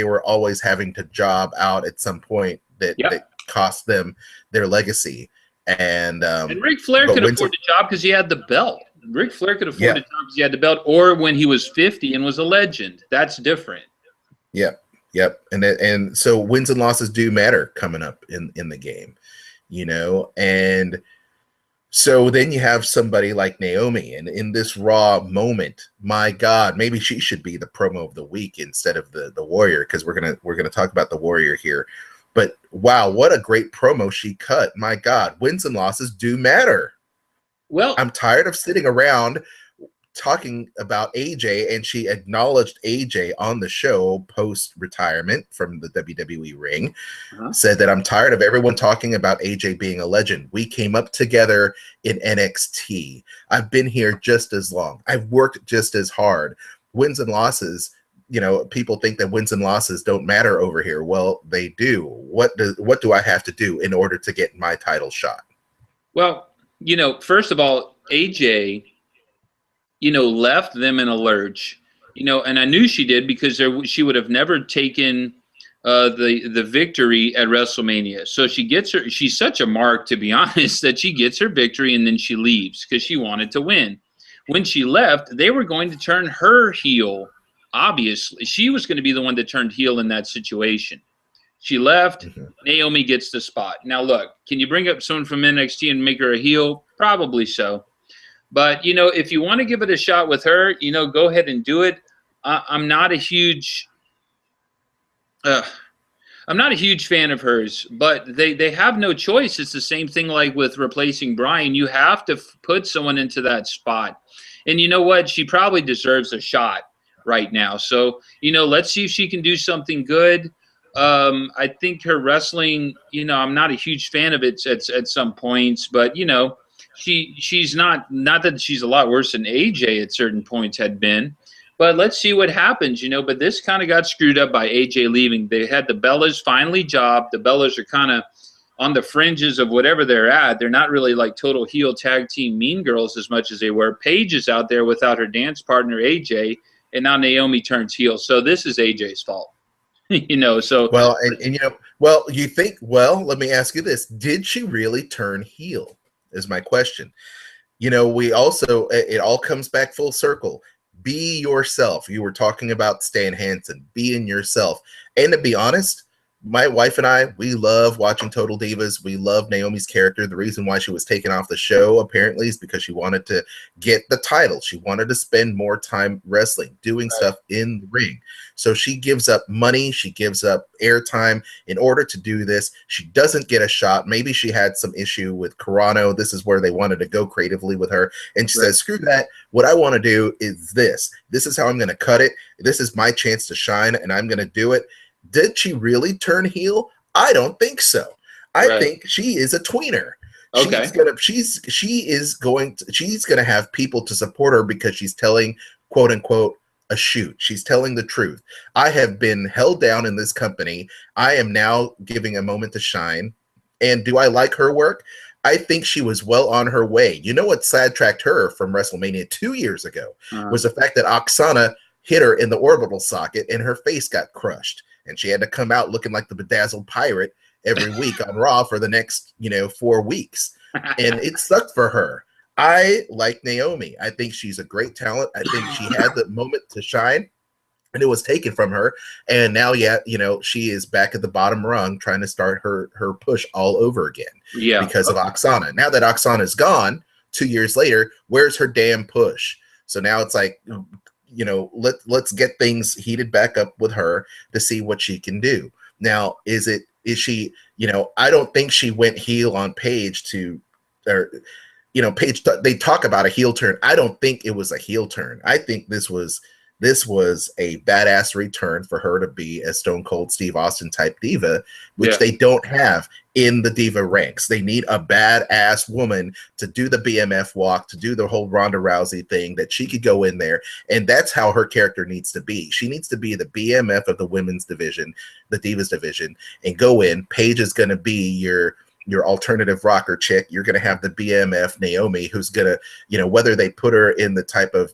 were always having to job out at some point that cost them their legacy. And Ric Flair could afford the job because he had the belt. Ric Flair could afford the job because he had the belt, or when he was 50 and was a legend. That's different. Yep. And so wins and losses do matter coming up in the game, and so then you have somebody like Naomi, and in this Raw moment, my God, maybe she should be the promo of the week instead of the Warrior, because we're gonna talk about the Warrior here. But wow, what a great promo she cut. My God, wins and losses do matter. Well, I'm tired of sitting around talking about AJ, and she acknowledged AJ on the show post-retirement from the WWE ring, said that I'm tired of everyone talking about AJ being a legend. We came up together in NXT. I've been here just as long. I've worked just as hard. Wins and losses, people think that wins and losses don't matter over here. Well, they do. What do I have to do in order to get my title shot? Well, first of all, AJ, left them in a lurch, and I knew she did because she would have never taken the victory at WrestleMania. So she's such a mark, to be honest, that she gets her victory and then she leaves because she wanted to win. When she left, they were going to turn her heel. Obviously, she was going to be the one that turned heel in that situation. She left. Naomi gets the spot. Now, look, can you bring up someone from NXT and make her a heel? Probably so. But, if you want to give it a shot with her, go ahead and do it. I'm not a huge fan of hers, but they have no choice. It's the same thing like with replacing Bryan. You have to put someone into that spot. And you know what? She probably deserves a shot right now. So, let's see if she can do something good. I think her wrestling, I'm not a huge fan of it at some points, but, she's not that she's a lot worse than AJ at certain points had been. But let's see what happens, But this kind of got screwed up by AJ leaving. They had the Bellas finally jobbed. The Bellas are kind of on the fringes of whatever they're at. They're not really like total heel tag team mean girls as much as they were. Paige is out there without her dance partner, AJ, and now Naomi turns heel. So this is AJ's fault, So well, you think? Well, let me ask you this: did she really turn heel? Is my question. We also it all comes back full circle. Be yourself. You were talking about Stan Hansen. Being yourself. And to be honest, my wife and I, we love watching Total Divas. We love Naomi's character. The reason why she was taken off the show, apparently, is because she wanted to get the title. She wanted to spend more time wrestling, doing stuff in the ring. So she gives up money. She gives up airtime in order to do this. She doesn't get a shot. Maybe she had some issue with Carano. This is where they wanted to go creatively with her. And she says, screw that. What I want to do is this. This is how I'm going to cut it. This is my chance to shine, and I'm going to do it. Did she really turn heel? I don't think so. I think she is a tweener. Okay. She's gonna have people to support her because she's telling, quote unquote, a shoot. She's telling the truth. I have been held down in this company. I am now giving a moment to shine. And do I like her work? I think she was well on her way. You know what sidetracked her from WrestleMania 2 years ago was the fact that Oksana hit her in the orbital socket and her face got crushed. And she had to come out looking like the bedazzled pirate every week on Raw for the next, 4 weeks. And it sucked for her. I like Naomi. I think she's a great talent. I think she had the moment to shine, and it was taken from her. And now, she is back at the bottom rung trying to start her push all over again because of Oksana. Now that Oksana's gone 2 years later, where's her damn push? So now it's like, let's get things heated back up with her to see what she can do. Now, is she, I don't think she went heel on Paige Paige, they talk about a heel turn. I don't think it was a heel turn. I think this was a badass return for her to be a Stone Cold Steve Austin type diva, which they don't have in the diva ranks. They need a badass woman to do the BMF walk, to do the whole Ronda Rousey thing, that she could go in there. And that's how her character needs to be. She needs to be the BMF of the women's division, the divas division, and go in. Paige is going to be your alternative rocker chick. You're going to have the BMF Naomi, who's going to, whether they put her in the type of,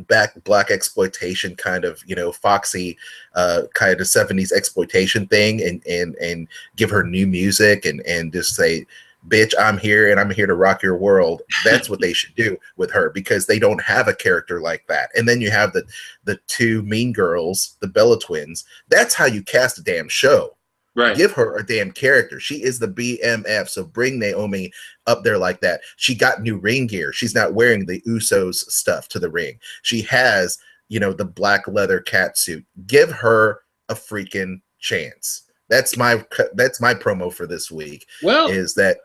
black exploitation kind of, foxy kind of 70s exploitation thing and give her new music and just say, bitch, I'm here and I'm here to rock your world. That's what they should do with her, because they don't have a character like that. And then you have the two mean girls, the Bella twins. That's how you cast a damn show. Right. Give her a damn character. She is the BMF. So bring Naomi up there like that. She got new ring gear. She's not wearing the Usos stuff to the ring. She has, the black leather cat suit. Give her a freaking chance. That's my promo for this week. Well, is that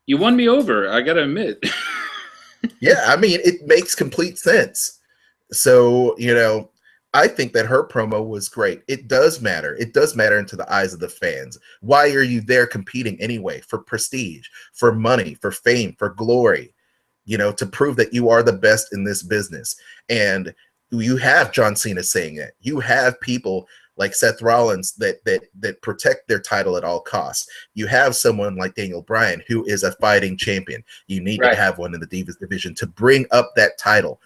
you won me over, I gotta admit. Yeah, I mean, it makes complete sense. So, I think that her promo was great. It does matter. It does matter into the eyes of the fans. Why are you there competing anyway? For prestige, for money, for fame, for glory, to prove that you are the best in this business. And you have John Cena saying it. You have people like Seth Rollins that protect their title at all costs. You have someone like Daniel Bryan, who is a fighting champion. You need to have one in the Divas division to bring up that title.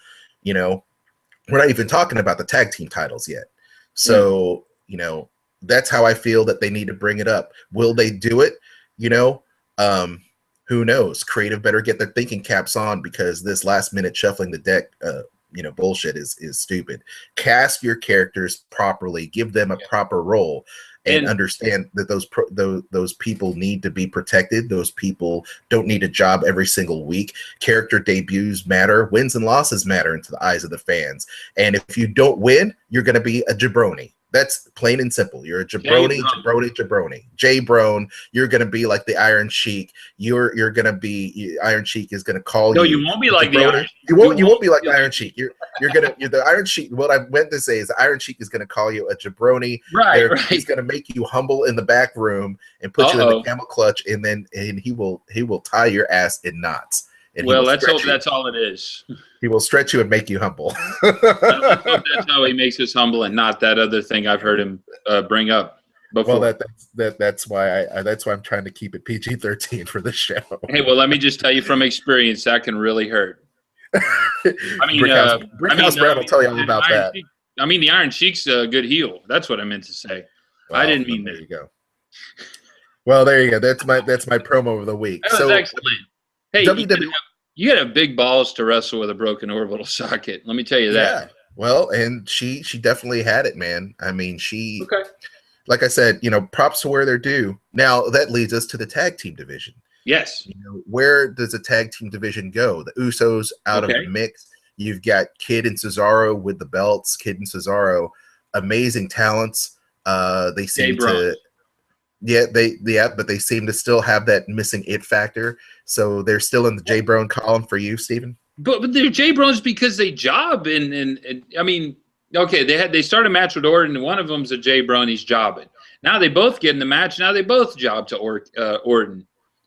We're not even talking about the tag team titles yet. So, that's how I feel that they need to bring it up. Will they do it? Who knows? Creative better get their thinking caps on, because this last minute shuffling the deck, bullshit is stupid. Cast your characters properly, give them a proper role, and understand that those people need to be protected. Those people don't need a job every single week. Character debuts matter. Wins and losses matter into the eyes of the fans. And if you don't win, you're going to be a jabroni. That's plain and simple. You're a jabroni. J-Brone. You're going to be like the Iron Sheik. You're going to be, Iron Sheik is going to call you. No, you won't be like the Iron. You won't be like the Iron Sheik. You're the Iron Sheik. What I meant to say is the Iron Sheik is going to call you a jabroni. Right. He's going to make you humble in the back room and put you in the camel clutch, and he will tie your ass in knots. Well, let's hope that's all it is. He will stretch you and make you humble. I hope that's how he makes us humble, and not that other thing I've heard him bring up before. Well, that's why I'm trying to keep it PG-13 for this show. Hey, well, let me just tell you from experience, that can really hurt. Brickhouse Brad will tell you all about that. The Iron Sheik's a good heel. That's what I meant to say. Well, I didn't mean that. There you go. Well, there you go. That's my promo of the week. That was excellent. Hey, you had a big balls to wrestle with a broken orbital socket. Let me tell you that. Yeah. Well, and she definitely had it, man. I mean, like I said, props to where they're due. Now that leads us to the tag team division. Yes. Where does the tag team division go? The Usos out of the mix. You've got Kid and Cesaro with the belts. Kid and Cesaro, amazing talents. They seem to. But they seem to still have that missing it factor. So they're still in the J Brown column for you, Steven? But they're J Browns because they job and I mean, okay, they start a match with Orton, and one of them's a J Brown, he's jobbing. Now they both get in the match. Now they both job to Orton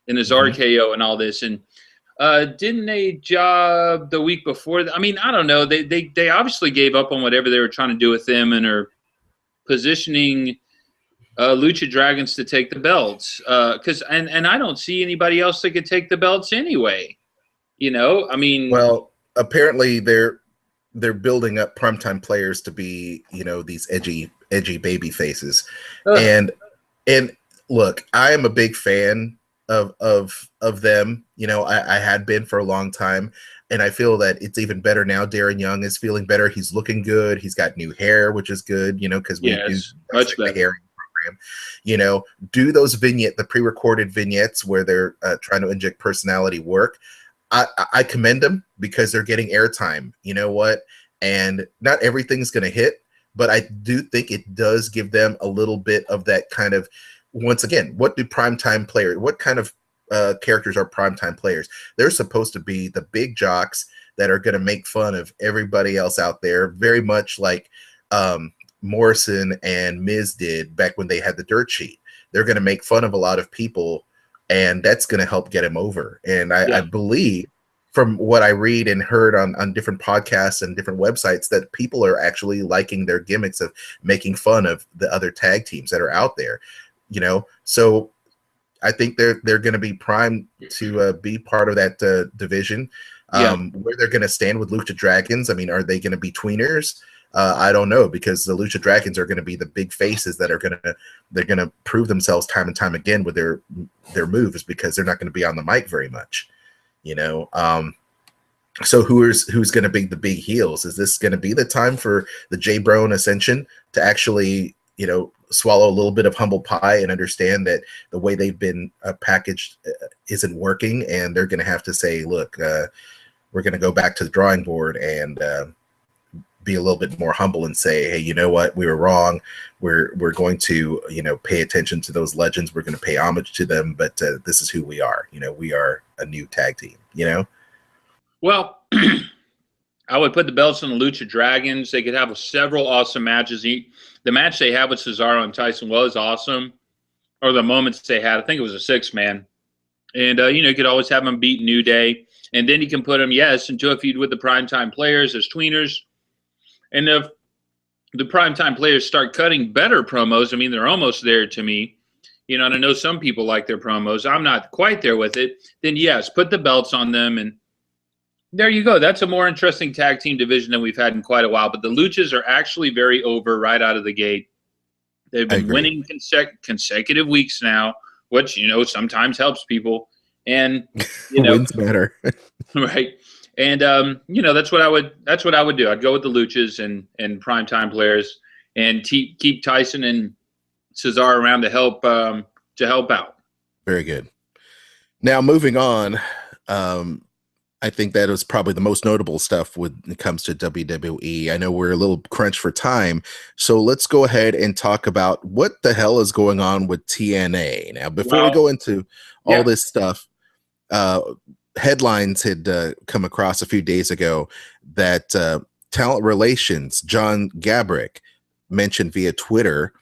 in his RKO and all this. And didn't they job the week before? I mean, I don't know. They obviously gave up on whatever they were trying to do with them and are positioning Lucha Dragons to take the belts, because and I don't see anybody else that could take the belts anyway. I mean, well, apparently they're building up primetime players to be, these edgy baby faces, and look, I am a big fan of them. I had been for a long time, and I feel that it's even better now. Darren Young is feeling better. He's looking good. He's got new hair, which is good. Because we do much better. The hair. Do those the pre-recorded vignettes where they're trying to inject personality work. I commend them because they're getting airtime. You know what? And not everything's going to hit, but I do think it does give them a little bit of that kind of, once again, what kind of characters are primetime players? They're supposed to be the big jocks that are going to make fun of everybody else out there, very much like Morrison and Miz did back when they had the dirt sheet. They're going to make fun of a lot of people, and that's going to help get him over. And I believe, from what I read and heard on different podcasts and different websites, that people are actually liking their gimmicks of making fun of the other tag teams that are out there. So I think they're going to be primed to be part of that division. Where they're going to stand with Lucha Dragons, I mean, are they going to be tweeners? I don't know, because the Lucha Dragons are going to be the big faces that they're going to prove themselves time and time again with their moves, because they're not going to be on the mic very much, So who's going to be the big heels? Is this going to be the time for the J Brown Ascension to actually, swallow a little bit of humble pie and understand that the way they've been packaged isn't working, and they're going to have to say, look, we're going to go back to the drawing board and be a little bit more humble and say, hey, you know what, we were wrong. We're going to, pay attention to those legends. We're going to pay homage to them, but this is who we are. We are a new tag team, Well, I would put the belts on the Lucha Dragons. They could have several awesome matches. The match they had with Cesaro and Tyson was awesome, or the moments they had. I think it was a 6-man. And, you could always have them beat New Day. And then you can put them, into a feud with the primetime players as tweeners. And if the primetime players start cutting better promos, I mean, they're almost there to me. And I know some people like their promos. I'm not quite there with it. Then, yes, put the belts on them. And there you go. That's a more interesting tag team division than we've had in quite a while. But the Luchas are actually very over right out of the gate. They've been winning consecutive weeks now, which, sometimes helps people. And, wins better. Right. And, that's what I would do. I'd go with the Luchas and primetime players and keep Tyson and Cesaro around to help out. Very good. Now, moving on, I think that was probably the most notable stuff when it comes to WWE. I know we're a little crunched for time, so let's go ahead and talk about what the hell is going on with TNA. Now, before we go into all this stuff, headlines had come across a few days ago that talent relations, John Gabrick, mentioned via Twitter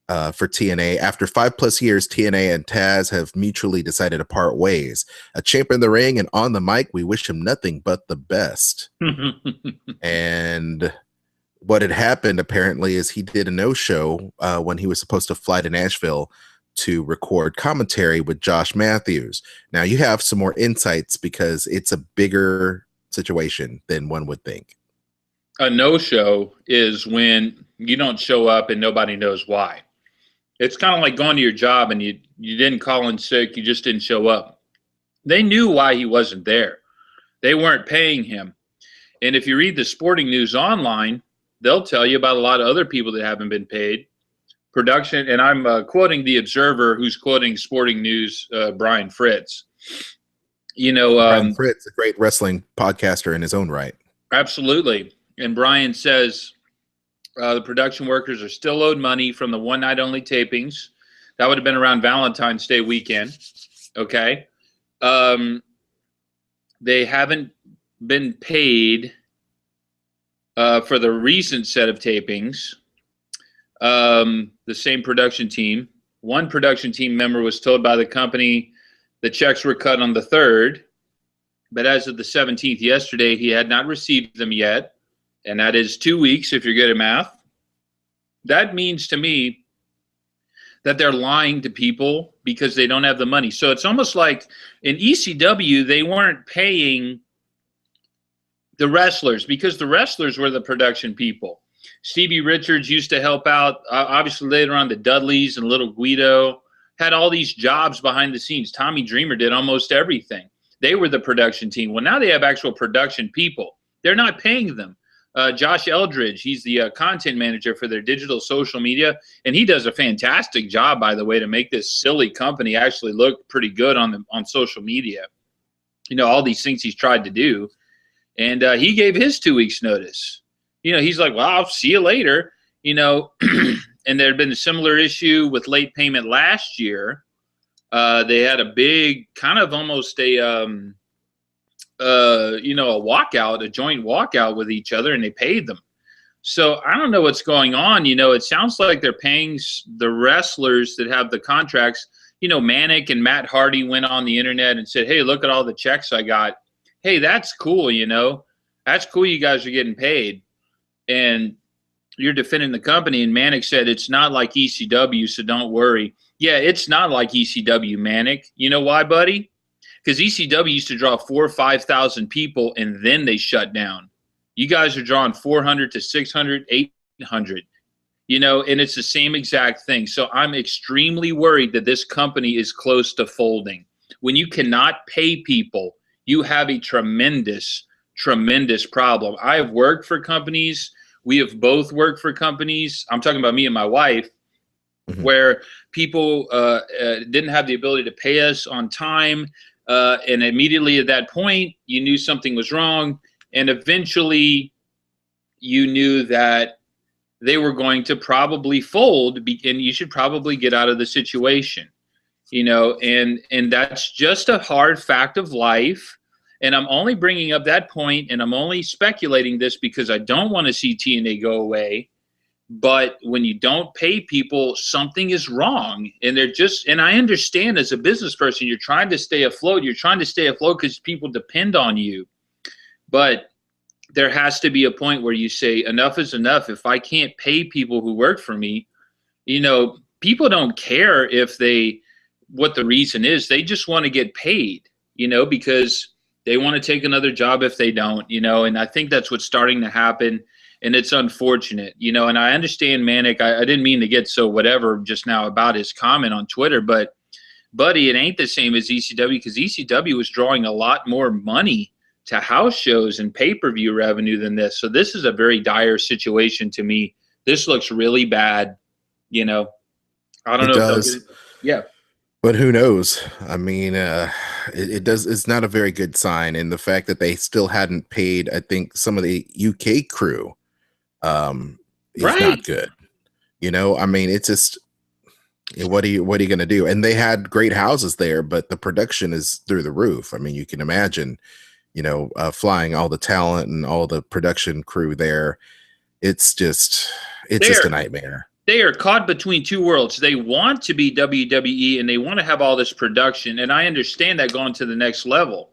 for TNA. After 5+ years, TNA and Taz have mutually decided to part ways. A champ in the ring and on the mic, we wish him nothing but the best. And what had happened apparently is he did a no-show when he was supposed to fly to Nashville to record commentary with Josh Matthews. Now you have some more insights because it's a bigger situation than one would think. A no-show is when you don't show up and nobody knows why. It's kind of like going to your job and you didn't call in sick, you just didn't show up. They knew why he wasn't there. They weren't paying him. And if you read the sporting news online, they'll tell you about a lot of other people that haven't been paid. Production, and I'm quoting The Observer, who's quoting sporting news, Brian Fritz. Brian Fritz, a great wrestling podcaster in his own right. Absolutely. And Brian says, the production workers are still owed money from the one-night-only tapings. That would have been around Valentine's Day weekend, okay? They haven't been paid for the recent set of tapings. The same production team. One production team member was told by the company the checks were cut on the 3rd, but as of the 17th yesterday, he had not received them yet. And that is 2 weeks if you're good at math. That means to me that they're lying to people because they don't have the money. So it's almost like in ECW, they weren't paying the wrestlers because the wrestlers were the production people. Stevie Richards used to help out. Obviously, later on, the Dudleys and Little Guido had all these jobs behind the scenes. Tommy Dreamer did almost everything. They were the production team. Well, now they have actual production people. They're not paying them. Josh Eldridge, he's the content manager for their digital social media, and he does a fantastic job, by the way, to make this silly company actually look pretty good on social media. All these things he's tried to do. And he gave his 2 weeks notice. He's like, well, I'll see you later, and there had been a similar issue with late payment last year. They had a big kind of almost a walkout, a joint walkout with each other, and they paid them. So I don't know what's going on. It sounds like they're paying the wrestlers that have the contracts. Manic and Matt Hardy went on the internet and said, hey, look at all the checks I got. Hey, that's cool. That's cool. You guys are getting paid. And you're defending the company. And Manic said, it's not like ECW, so don't worry. Yeah, it's not like ECW, Manic. You know why, buddy? Because ECW used to draw 4,000 or 5,000 people, and then they shut down. You guys are drawing 400 to 600, 800. And it's the same exact thing. So I'm extremely worried that this company is close to folding. When you cannot pay people, you have a tremendous, tremendous problem. I have worked for companies. We have both worked for companies. I'm talking about me and my wife, where people didn't have the ability to pay us on time. And immediately at that point, you knew something was wrong. And eventually you knew that they were going to probably fold, and you should probably get out of the situation, and that's just a hard fact of life. And I'm only bringing up that point, and I'm only speculating this because I don't want to see TNA go away. But when you don't pay people, something is wrong. And and I understand as a business person, you're trying to stay afloat. You're trying to stay afloat because people depend on you. But there has to be a point where you say, enough is enough. If I can't pay people who work for me, people don't care what the reason is. They just want to get paid, because they want to take another job if they don't, and I think that's what's starting to happen. And it's unfortunate, and I understand Manic. I didn't mean to get so whatever just now about his comment on Twitter, but buddy, it ain't the same as ECW, because ECW was drawing a lot more money to house shows and pay-per-view revenue than this. So this is a very dire situation to me. This looks really bad, I don't know. Does. Yeah. But who knows? I mean, it does. It's not a very good sign. And the fact that they still hadn't paid, I think, some of the UK crew is not good. I mean, it's just, what are you going to do? And they had great houses there, but the production is through the roof. I mean, you can imagine, flying all the talent and all the production crew there. It's just a nightmare. They are caught between two worlds. They want to be WWE and they want to have all this production. And I understand that going to the next level.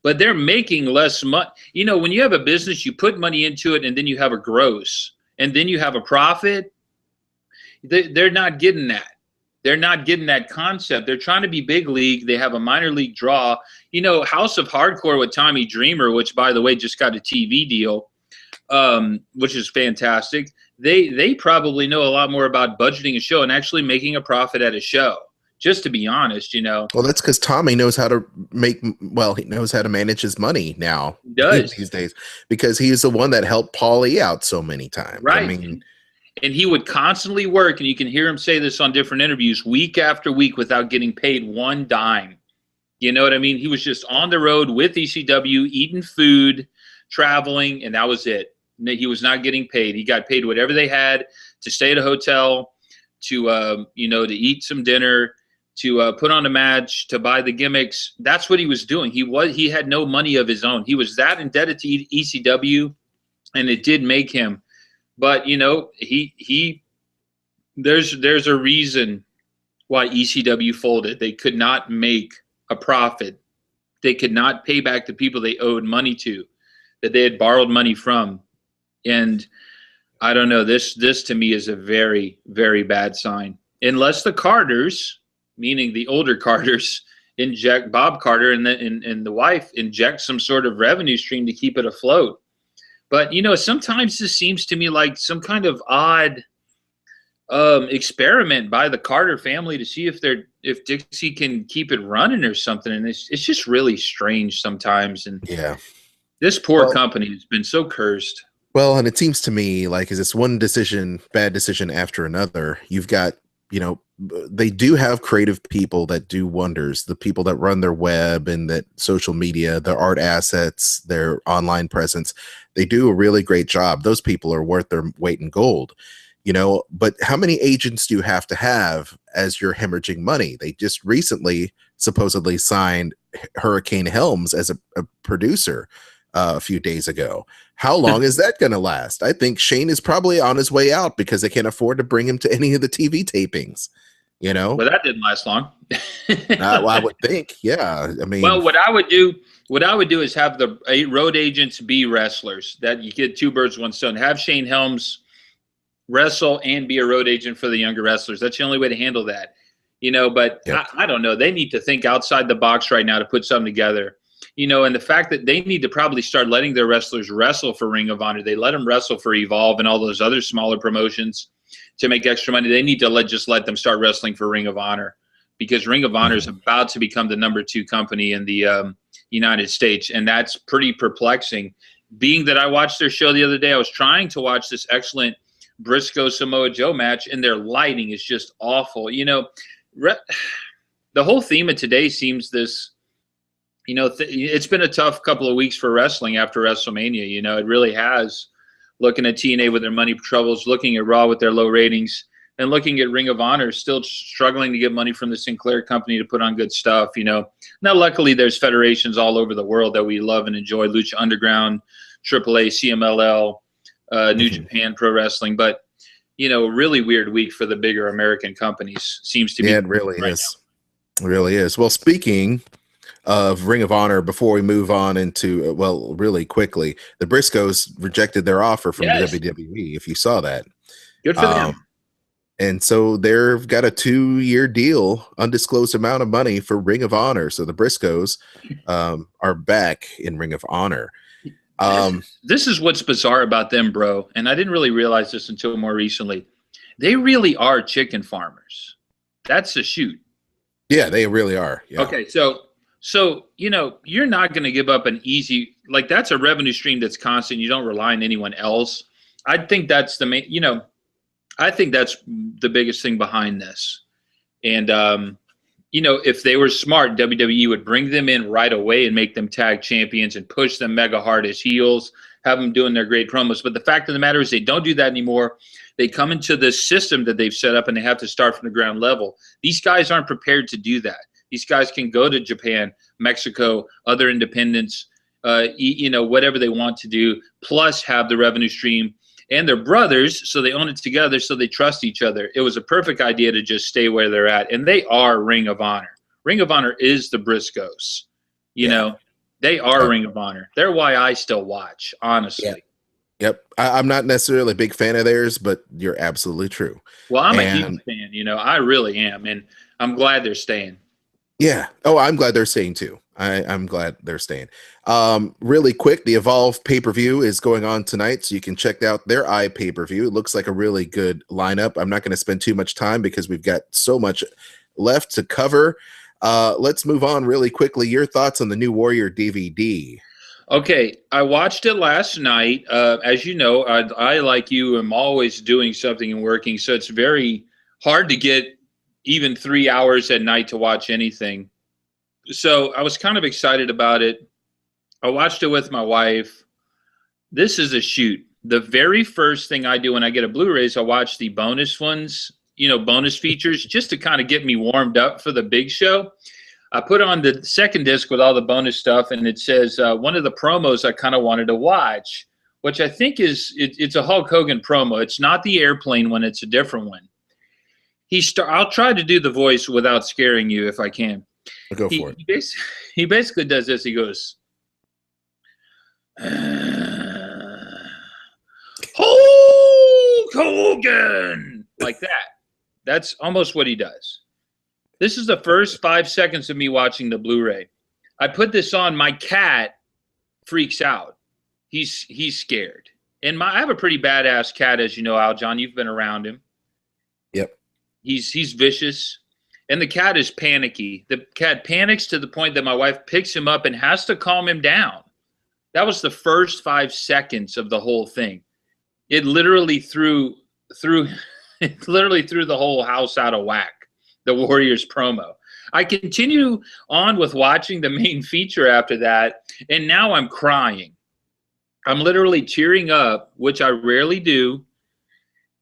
But they're making less money. When you have a business, you put money into it and then you have a gross. And then you have a profit. They're not getting that. They're not getting that concept. They're trying to be big league. They have a minor league draw. House of Hardcore with Tommy Dreamer, which, by the way, just got a TV deal, which is fantastic. They probably know a lot more about budgeting a show and actually making a profit at a show, just to be honest, Well, that's because Tommy knows how to he knows how to manage his money now. He does. These days, because he's the one that helped Paulie out so many times. Right. I mean, and he would constantly work, and you can hear him say this on different interviews, week after week without getting paid one dime. You know what I mean? He was just on the road with ECW, eating food, traveling, and that was it. He was not getting paid. He got paid whatever they had to stay at a hotel, to to eat some dinner, to put on a match, to buy the gimmicks. That's what he was doing. He had no money of his own. He was that indebted to ECW, and it did make him. But there's a reason why ECW folded. They could not make a profit. They could not pay back the people they owed money to, that they had borrowed money from. And I don't know, this to me is a very, very bad sign. Unless the Carters, meaning the older Carters, inject Bob Carter and the wife inject some sort of revenue stream to keep it afloat. But, sometimes this seems to me like some kind of odd experiment by the Carter family to see if Dixie can keep it running or something. And it's just really strange sometimes. And yeah, this poor company has been so cursed. Well, and it seems to me like is this one bad decision after another. You've got, they do have creative people that do wonders, the people that run their web and that social media, their art assets, their online presence. They do a really great job. Those people are worth their weight in gold, but how many agents do you have to have as you're hemorrhaging money? They just recently supposedly signed Hurricane Helms as a producer a few days ago. How long is that going to last? I think Shane is probably on his way out because they can't afford to bring him to any of the TV tapings. Well, that didn't last long. I would think, yeah. I mean, well, what I would do is have the road agents be wrestlers. That you get two birds, one stone. Have Shane Helms wrestle and be a road agent for the younger wrestlers. That's the only way to handle that. But yep. I don't know. They need to think outside the box right now to put something together. And the fact that they need to probably start letting their wrestlers wrestle for Ring of Honor. They let them wrestle for Evolve and all those other smaller promotions to make extra money. They need to let them start wrestling for Ring of Honor, because Ring of Honor is about to become the number 2 company in the United States. And that's pretty perplexing. Being that I watched their show the other day, I was trying to watch this excellent Briscoe Samoa Joe match, and their lighting is just awful. The whole theme of today seems this, it's been a tough couple of weeks for wrestling after WrestleMania. It really has. Looking at TNA with their money troubles, looking at Raw with their low ratings, and looking at Ring of Honor, still struggling to get money from the Sinclair company to put on good stuff, you know. Now, luckily, there's federations all over the world that we love and enjoy, Lucha Underground, AAA, CMLL, New Japan Pro Wrestling. But, you know, really weird week for the bigger American companies seems to be. Yeah, it really is. It really is. Well, speaking of Ring of Honor, before we move on into, well, really quickly, the Briscoes rejected their offer from the WWE, if you saw that. Good for them. And so they've got a 2-year deal, undisclosed amount of money for Ring of Honor. So the Briscoes are back in Ring of Honor. This is what's bizarre about them, bro. And I didn't really realize this until more recently. They really are chicken farmers. That's a shoot. Yeah, they really are. Yeah. Okay, so you know, you're not going to give up an easy, like, that's a revenue stream that's constant. You don't rely on anyone else. I think that's the main, you know, I think that's the biggest thing behind this. And, you know, if they were smart, WWE would bring them in right away and make them tag champions and push them mega hard as heels, have them doing their great promos. But the fact of the matter is they don't do that anymore. They come into this system that they've set up and they have to start from the ground level. These guys aren't prepared to do that. These guys can go to Japan, Mexico, other independents, you know, whatever they want to do, plus have the revenue stream. And they're brothers, so they own it together, so they trust each other. It was a perfect idea to just stay where they're at. And they are Ring of Honor. Ring of Honor is the Briscoes. You know, they are Ring of Honor. They're why I still watch, honestly. Yep. I'm not necessarily a big fan of theirs, but you're absolutely true. Well, I'm a huge fan. You know, I really am. And I'm glad they're staying. Yeah. Oh, I'm glad they're staying too. I'm glad they're staying. Really quick, the Evolve pay-per-view is going on tonight, so you can check out their pay-per-view. It looks like a really good lineup. I'm not going to spend too much time because we've got so much left to cover. Let's move on really quickly. Your thoughts on the New Warrior DVD? Okay, I watched it last night. As you know, I, like you, am always doing something and working, so it's very hard to get even 3 hours at night to watch anything. So I was kind of excited about it. I watched it with my wife. This is a shoot. The very first thing I do when I get a Blu-ray is I watch the bonus ones, you know, bonus features, just to kind of get me warmed up for the big show. I put on the second disc with all the bonus stuff, and it says one of the promos I kind of wanted to watch, which I think it's a Hulk Hogan promo. It's not the airplane one. It's a different one. I'll try to do the voice without scaring you if I can. Go for it. He basically does this. He goes, Hulk Hogan, like that. That's almost what he does. This is the first 5 seconds of me watching the Blu-ray. I put this on. My cat freaks out. He's scared. And I have a pretty badass cat, as you know, Aljon. You've been around him. Yep. He's vicious. And the cat is panicky. The cat panics to the point that my wife picks him up and has to calm him down. That was the first 5 seconds of the whole thing. It literally threw the whole house out of whack, the Warriors promo. I continue on with watching the main feature after that, and now I'm crying. I'm literally tearing up, which I rarely do.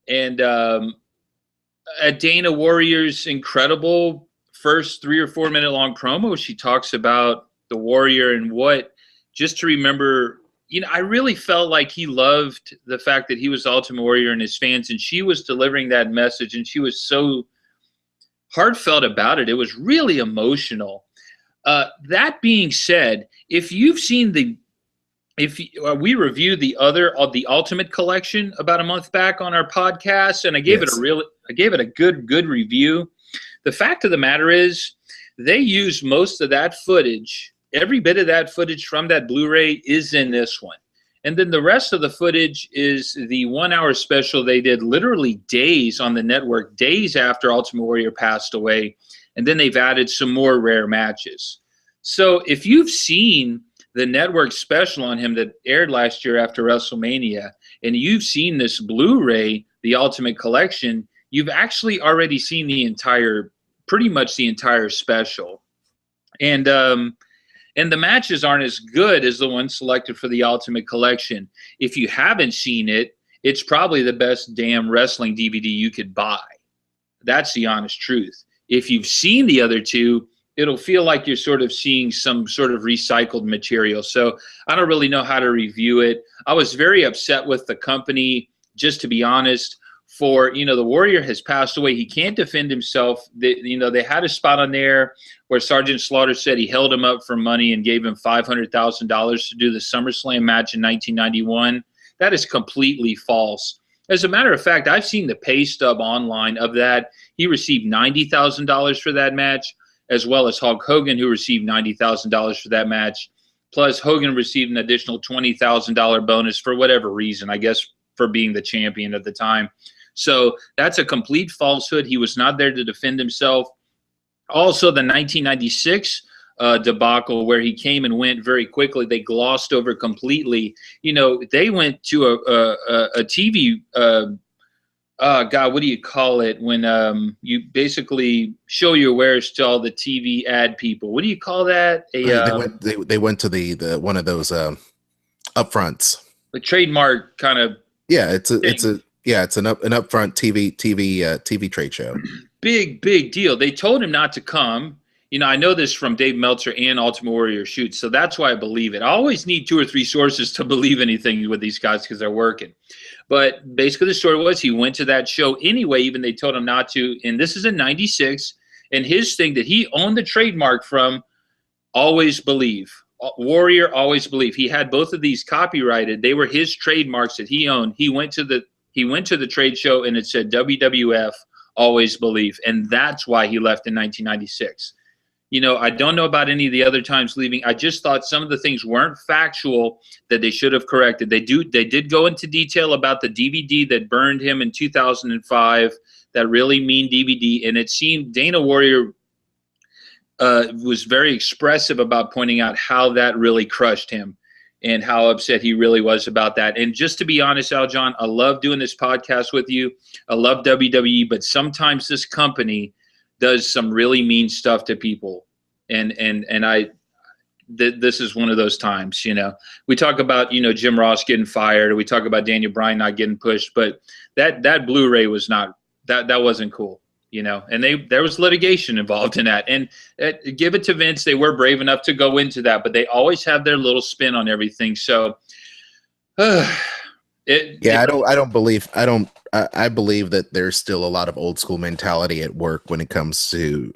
And at Dana Warrior's incredible first 3 or 4 minute long promo, she talks about the Warrior and what, just to remember, you know, I really felt like he loved the fact that he was the Ultimate Warrior and his fans, and she was delivering that message, and she was so heartfelt about it. It was really emotional. That being said, if you've seen we reviewed the Ultimate Collection about a month back on our podcast, and I gave it a good review. The fact of the matter is, they used most of that footage. Every bit of that footage from that Blu-ray is in this one. And then the rest of the footage is the 1 hour special they did literally days on the network, days after Ultimate Warrior passed away. And then they've added some more rare matches. So if you've seen the network special on him that aired last year after WrestleMania, and you've seen this Blu-ray, the Ultimate Collection, you've actually already seen pretty much the entire special. And the matches aren't as good as the ones selected for the Ultimate Collection. If you haven't seen it, it's probably the best damn wrestling DVD you could buy. That's the honest truth. If you've seen the other two, it'll feel like you're sort of seeing some sort of recycled material. So I don't really know how to review it. I was very upset with the company, just to be honest, for, the Warrior has passed away. He can't defend himself. They had a spot on there where Sergeant Slaughter said he held him up for money and gave him $500,000 to do the SummerSlam match in 1991. That is completely false. As a matter of fact, I've seen the pay stub online of that. He received $90,000 for that match, as well as Hulk Hogan, who received $90,000 for that match. Plus, Hogan received an additional $20,000 bonus for whatever reason, I guess for being the champion at the time. So that's a complete falsehood. He was not there to defend himself. Also, the 1996 debacle where he came and went very quickly, they glossed over completely. They went to a TV God, what do you call it when you basically show your wares to all the TV ad people? What do you call that? They went to the one of those upfronts. The trademark kind of. Yeah, it's an upfront TV trade show. Big deal. They told him not to come. I know this from Dave Meltzer and Ultimate Warrior Shoots, so that's why I believe it. I always need 2 or 3 sources to believe anything with these guys because they're working. But basically the story was he went to that show anyway, even they told him not to. And this is in 96. And his thing that he owned the trademark from, Always Believe. Warrior, Always Believe. He had both of these copyrighted. They were his trademarks that he owned. He went to the trade show and it said WWF Always Believe. And that's why he left in 1996. I don't know about any of the other times leaving. I just thought some of the things weren't factual that they should have corrected. They did go into detail about the DVD that burned him in 2005, that really mean DVD. And it seemed Dana Warrior was very expressive about pointing out how that really crushed him and how upset he really was about that. And just to be honest, Aljon, I love doing this podcast with you. I love WWE, but sometimes this company does some really mean stuff to people. And this is one of those times, we talk about, Jim Ross getting fired. We talk about Daniel Bryan not getting pushed, but that Blu-ray was not, that wasn't cool, and there was litigation involved in that. And give it to Vince. They were brave enough to go into that, but they always have their little spin on everything. So I believe that there's still a lot of old school mentality at work when it comes to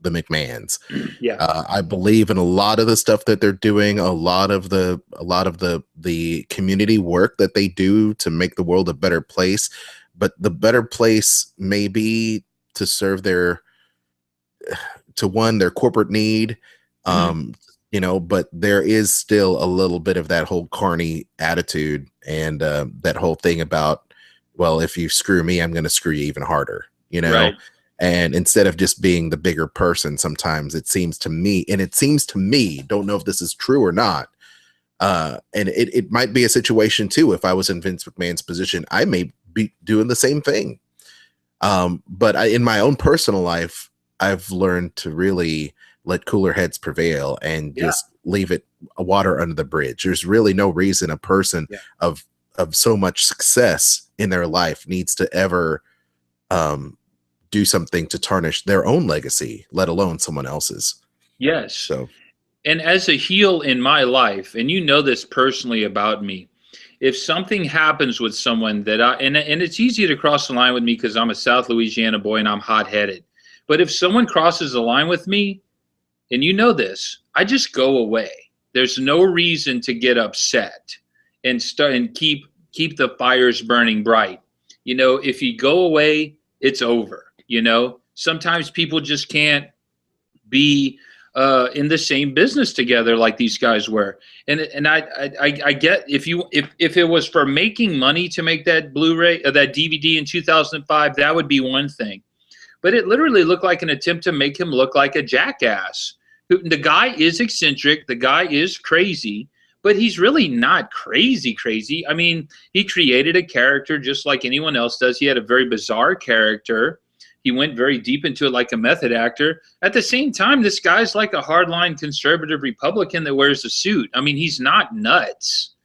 the McMahons. Yeah. I believe in a lot of the stuff that they're doing, a lot of the community work that they do to make the world a better place, but the better place may be to serve their corporate need. But there is still a little bit of that whole carny attitude and that whole thing about, well, if you screw me, I'm going to screw you even harder, Right. And instead of just being the bigger person, sometimes it seems to me, don't know if this is true or not. And it might be a situation too. If I was in Vince McMahon's position, I may be doing the same thing. But in my own personal life, I've learned to really let cooler heads prevail and just leave it water under the bridge. There's really no reason a person of so much success in their life needs to ever do something to tarnish their own legacy, let alone someone else's. Yes. So, and as a heel in my life, and this personally about me, if something happens with someone that and it's easy to cross the line with me because I'm a South Louisiana boy and I'm hot-headed. But if someone crosses the line with me, and this, I just go away. There's no reason to get upset and keep the fires burning bright. If you go away, it's over. Sometimes people just can't be in the same business together like these guys were. And I get if it was for making money to make that Blu-ray that DVD in 2005, that would be one thing. But it literally looked like an attempt to make him look like a jackass. The guy is eccentric. The guy is crazy, but he's really not crazy. I mean, he created a character just like anyone else does. He had a very bizarre character. He went very deep into it like a method actor. At the same time, this guy's like a hardline conservative Republican that wears a suit. I mean, he's not nuts.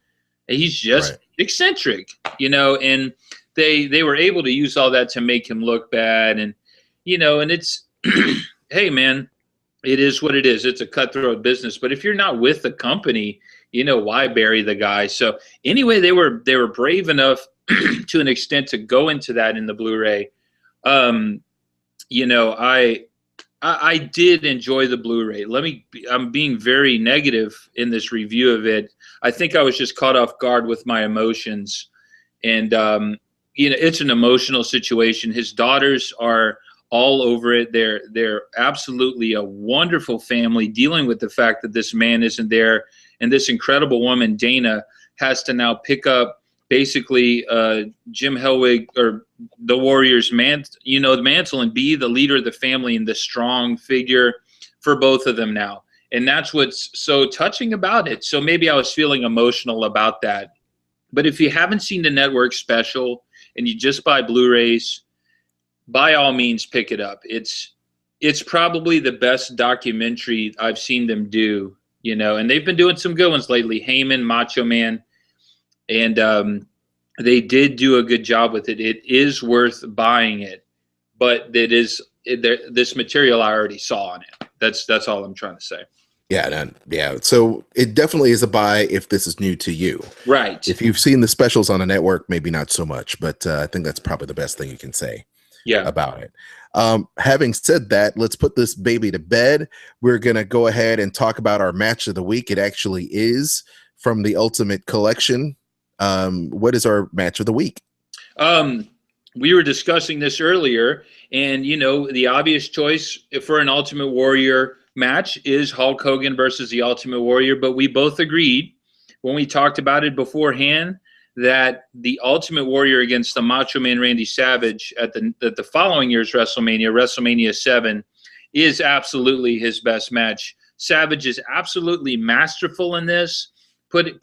He's just eccentric, and they were able to use all that to make him look bad. And, and it's, hey, man, it is what it is. It's a cutthroat business. But if you're not with the company, why bury the guy? So anyway, they were brave enough to an extent to go into that in the Blu-ray. I did enjoy the Blu-ray. I'm being very negative in this review of it. I think I was just caught off guard with my emotions. And, it's an emotional situation. His daughters are all over it. They're absolutely a wonderful family, dealing with the fact that this man isn't there. And this incredible woman, Dana, has to now pick up basically Jim Hellwig or the Warriors' mantle and be the leader of the family and the strong figure for both of them now. And that's what's so touching about it. So maybe I was feeling emotional about that. But if you haven't seen the network special and you just buy Blu-rays, by all means pick it up. It's probably the best documentary I've seen them do, and they've been doing some good ones lately. Heyman, Macho Man. And they did do a good job with it. It is worth buying it, but this material I already saw on it. That's all I'm trying to say. Yeah. So it definitely is a buy if this is new to you. Right. If you've seen the specials on the network, maybe not so much, but I think that's probably the best thing you can say about it. Having said that, let's put this baby to bed. We're going to go ahead and talk about our match of the week. It actually is from the Ultimate Collection. What is our match of the week? We were discussing this earlier, and the obvious choice for an Ultimate Warrior match is Hulk Hogan versus the Ultimate Warrior, but we both agreed when we talked about it beforehand that the Ultimate Warrior against the Macho Man Randy Savage at the following year's WrestleMania VII, is absolutely his best match. Savage is absolutely masterful in this,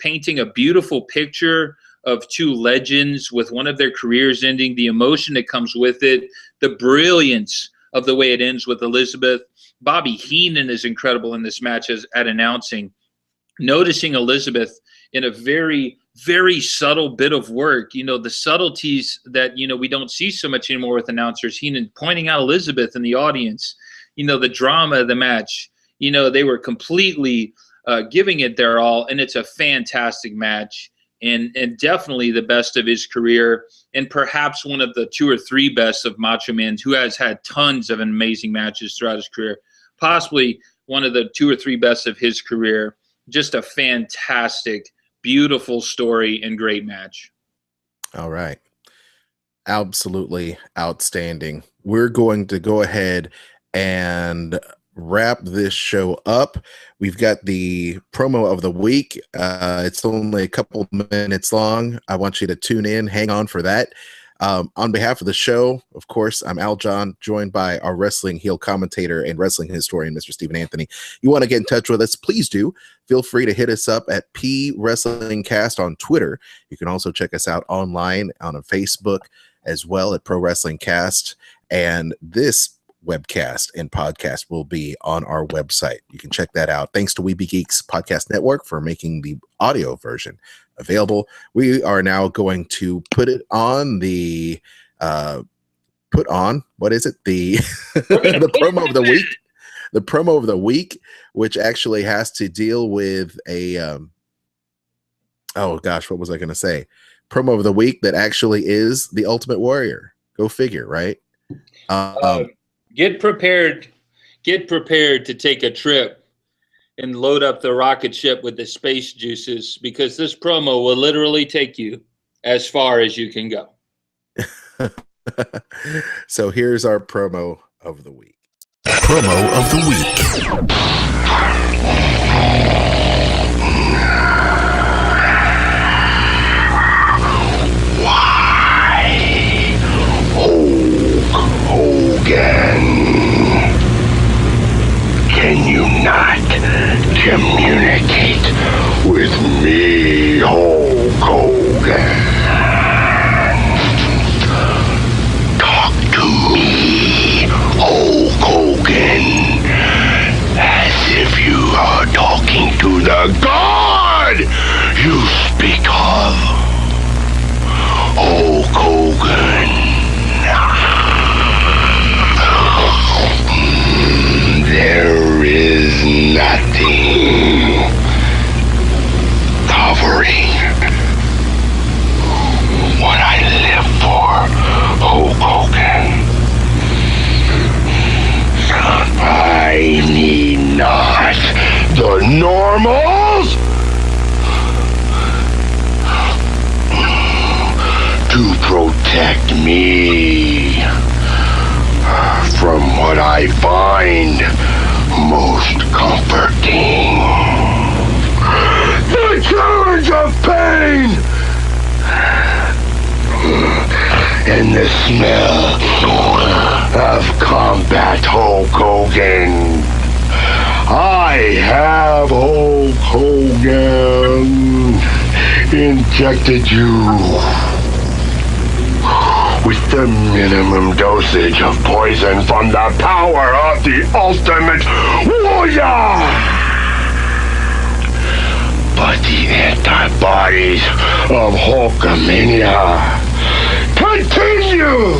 painting a beautiful picture of two legends with one of their careers ending, the emotion that comes with it, the brilliance of the way it ends with Elizabeth. Bobby Heenan is incredible in this match at announcing, noticing Elizabeth in a very, very subtle bit of work. The subtleties that, we don't see so much anymore with announcers. Heenan pointing out Elizabeth in the audience, the drama of the match. They were completely giving it their all, and it's a fantastic match. And definitely the best of his career, and perhaps one of the 2 or 3 best of Macho Man's, who has had tons of amazing matches throughout his career. Possibly one of the 2 or 3 best of his career. Just a fantastic, beautiful story and great match. All right. Absolutely outstanding. We're going to go ahead and wrap this show up. We've got the promo of the week. It's only a couple minutes long. I want you to tune in. Hang on for that. On behalf of the show, of course, I'm Aljon, joined by our wrestling heel commentator and wrestling historian, Mr. Stephen Anthony. You want to get in touch with us, please do. Feel free to hit us up at P Wrestling Cast on Twitter. You can also check us out online on Facebook as well at Pro Wrestling Cast. And this webcast and podcast will be on our website. You can check that out. Thanks to Weeby Geeks Podcast Network for making the audio version available. We are now going to put it on the what is it? The the promo of the week. The promo of the week, which actually has to deal with a oh gosh, what was I going to say? Promo of the week that actually is the Ultimate Warrior. Go figure, right? Get prepared to take a trip and load up the rocket ship with the space juices, because this promo will literally take you as far as you can go. So here's our promo of the week. Promo of the week. Why, Hogan, can you not communicate with me, Hulk Hogan? Talk to me, Hulk Hogan, as if you are talking to the God you speak of. Hulk Hogan. I find most comforting. The challenge of pain and the smell of combat Hulk Hogan. I have Hulk Hogan injected you with the minimum dosage of poison from the power of the Ultimate Warrior. But the antibodies of Hulkamania continue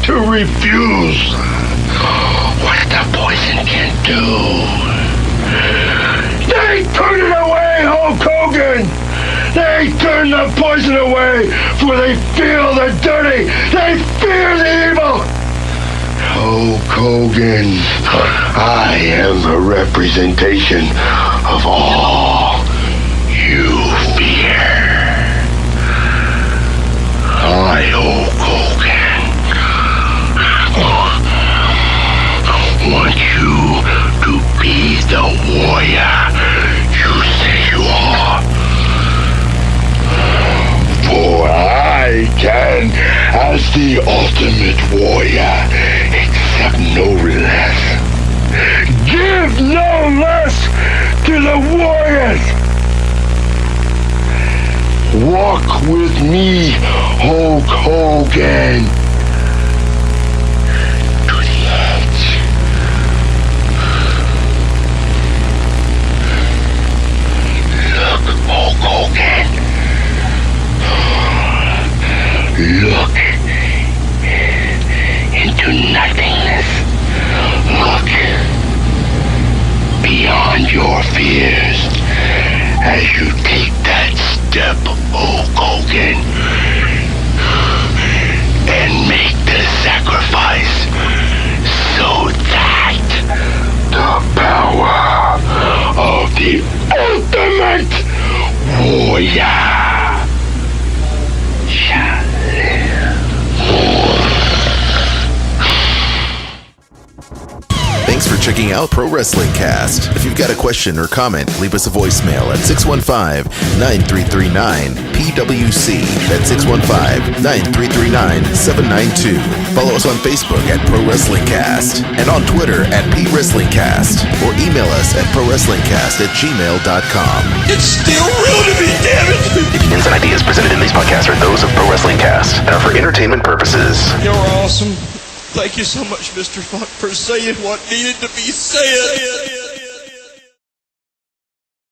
to refuse what the poison can do. They turn it away, Hulk Hogan! They turn the poison away, for they feel the dirty, they fear the evil! Hulk Hogan, I am a representation of all you fear. I, Hulk Hogan, want you to be the warrior you say you are. For I can, as the ultimate warrior, accept no less. Give no less to the warriors. Walk with me, Hulk Hogan, to the edge. Look, Hulk Hogan. Look into nothingness. Look beyond your fears as you take that step, Hulk Hogan, and make the sacrifice so that the power of the ultimate warrior shall live. Thanks for checking out Pro Wrestling Cast. If you've got a question or comment, leave us a voicemail at 615-9339-PWC. That's 615-9339-792. Follow us on Facebook at Pro Wrestling Cast and on Twitter at PWrestlingCast, or email us at prowrestlingcast@gmail.com. It's still real to me, damn it! The opinions and ideas presented in these podcasts are those of Pro Wrestling Cast and are for entertainment purposes. You're awesome. Thank you so much, Mr. Funk, for saying what needed to be said.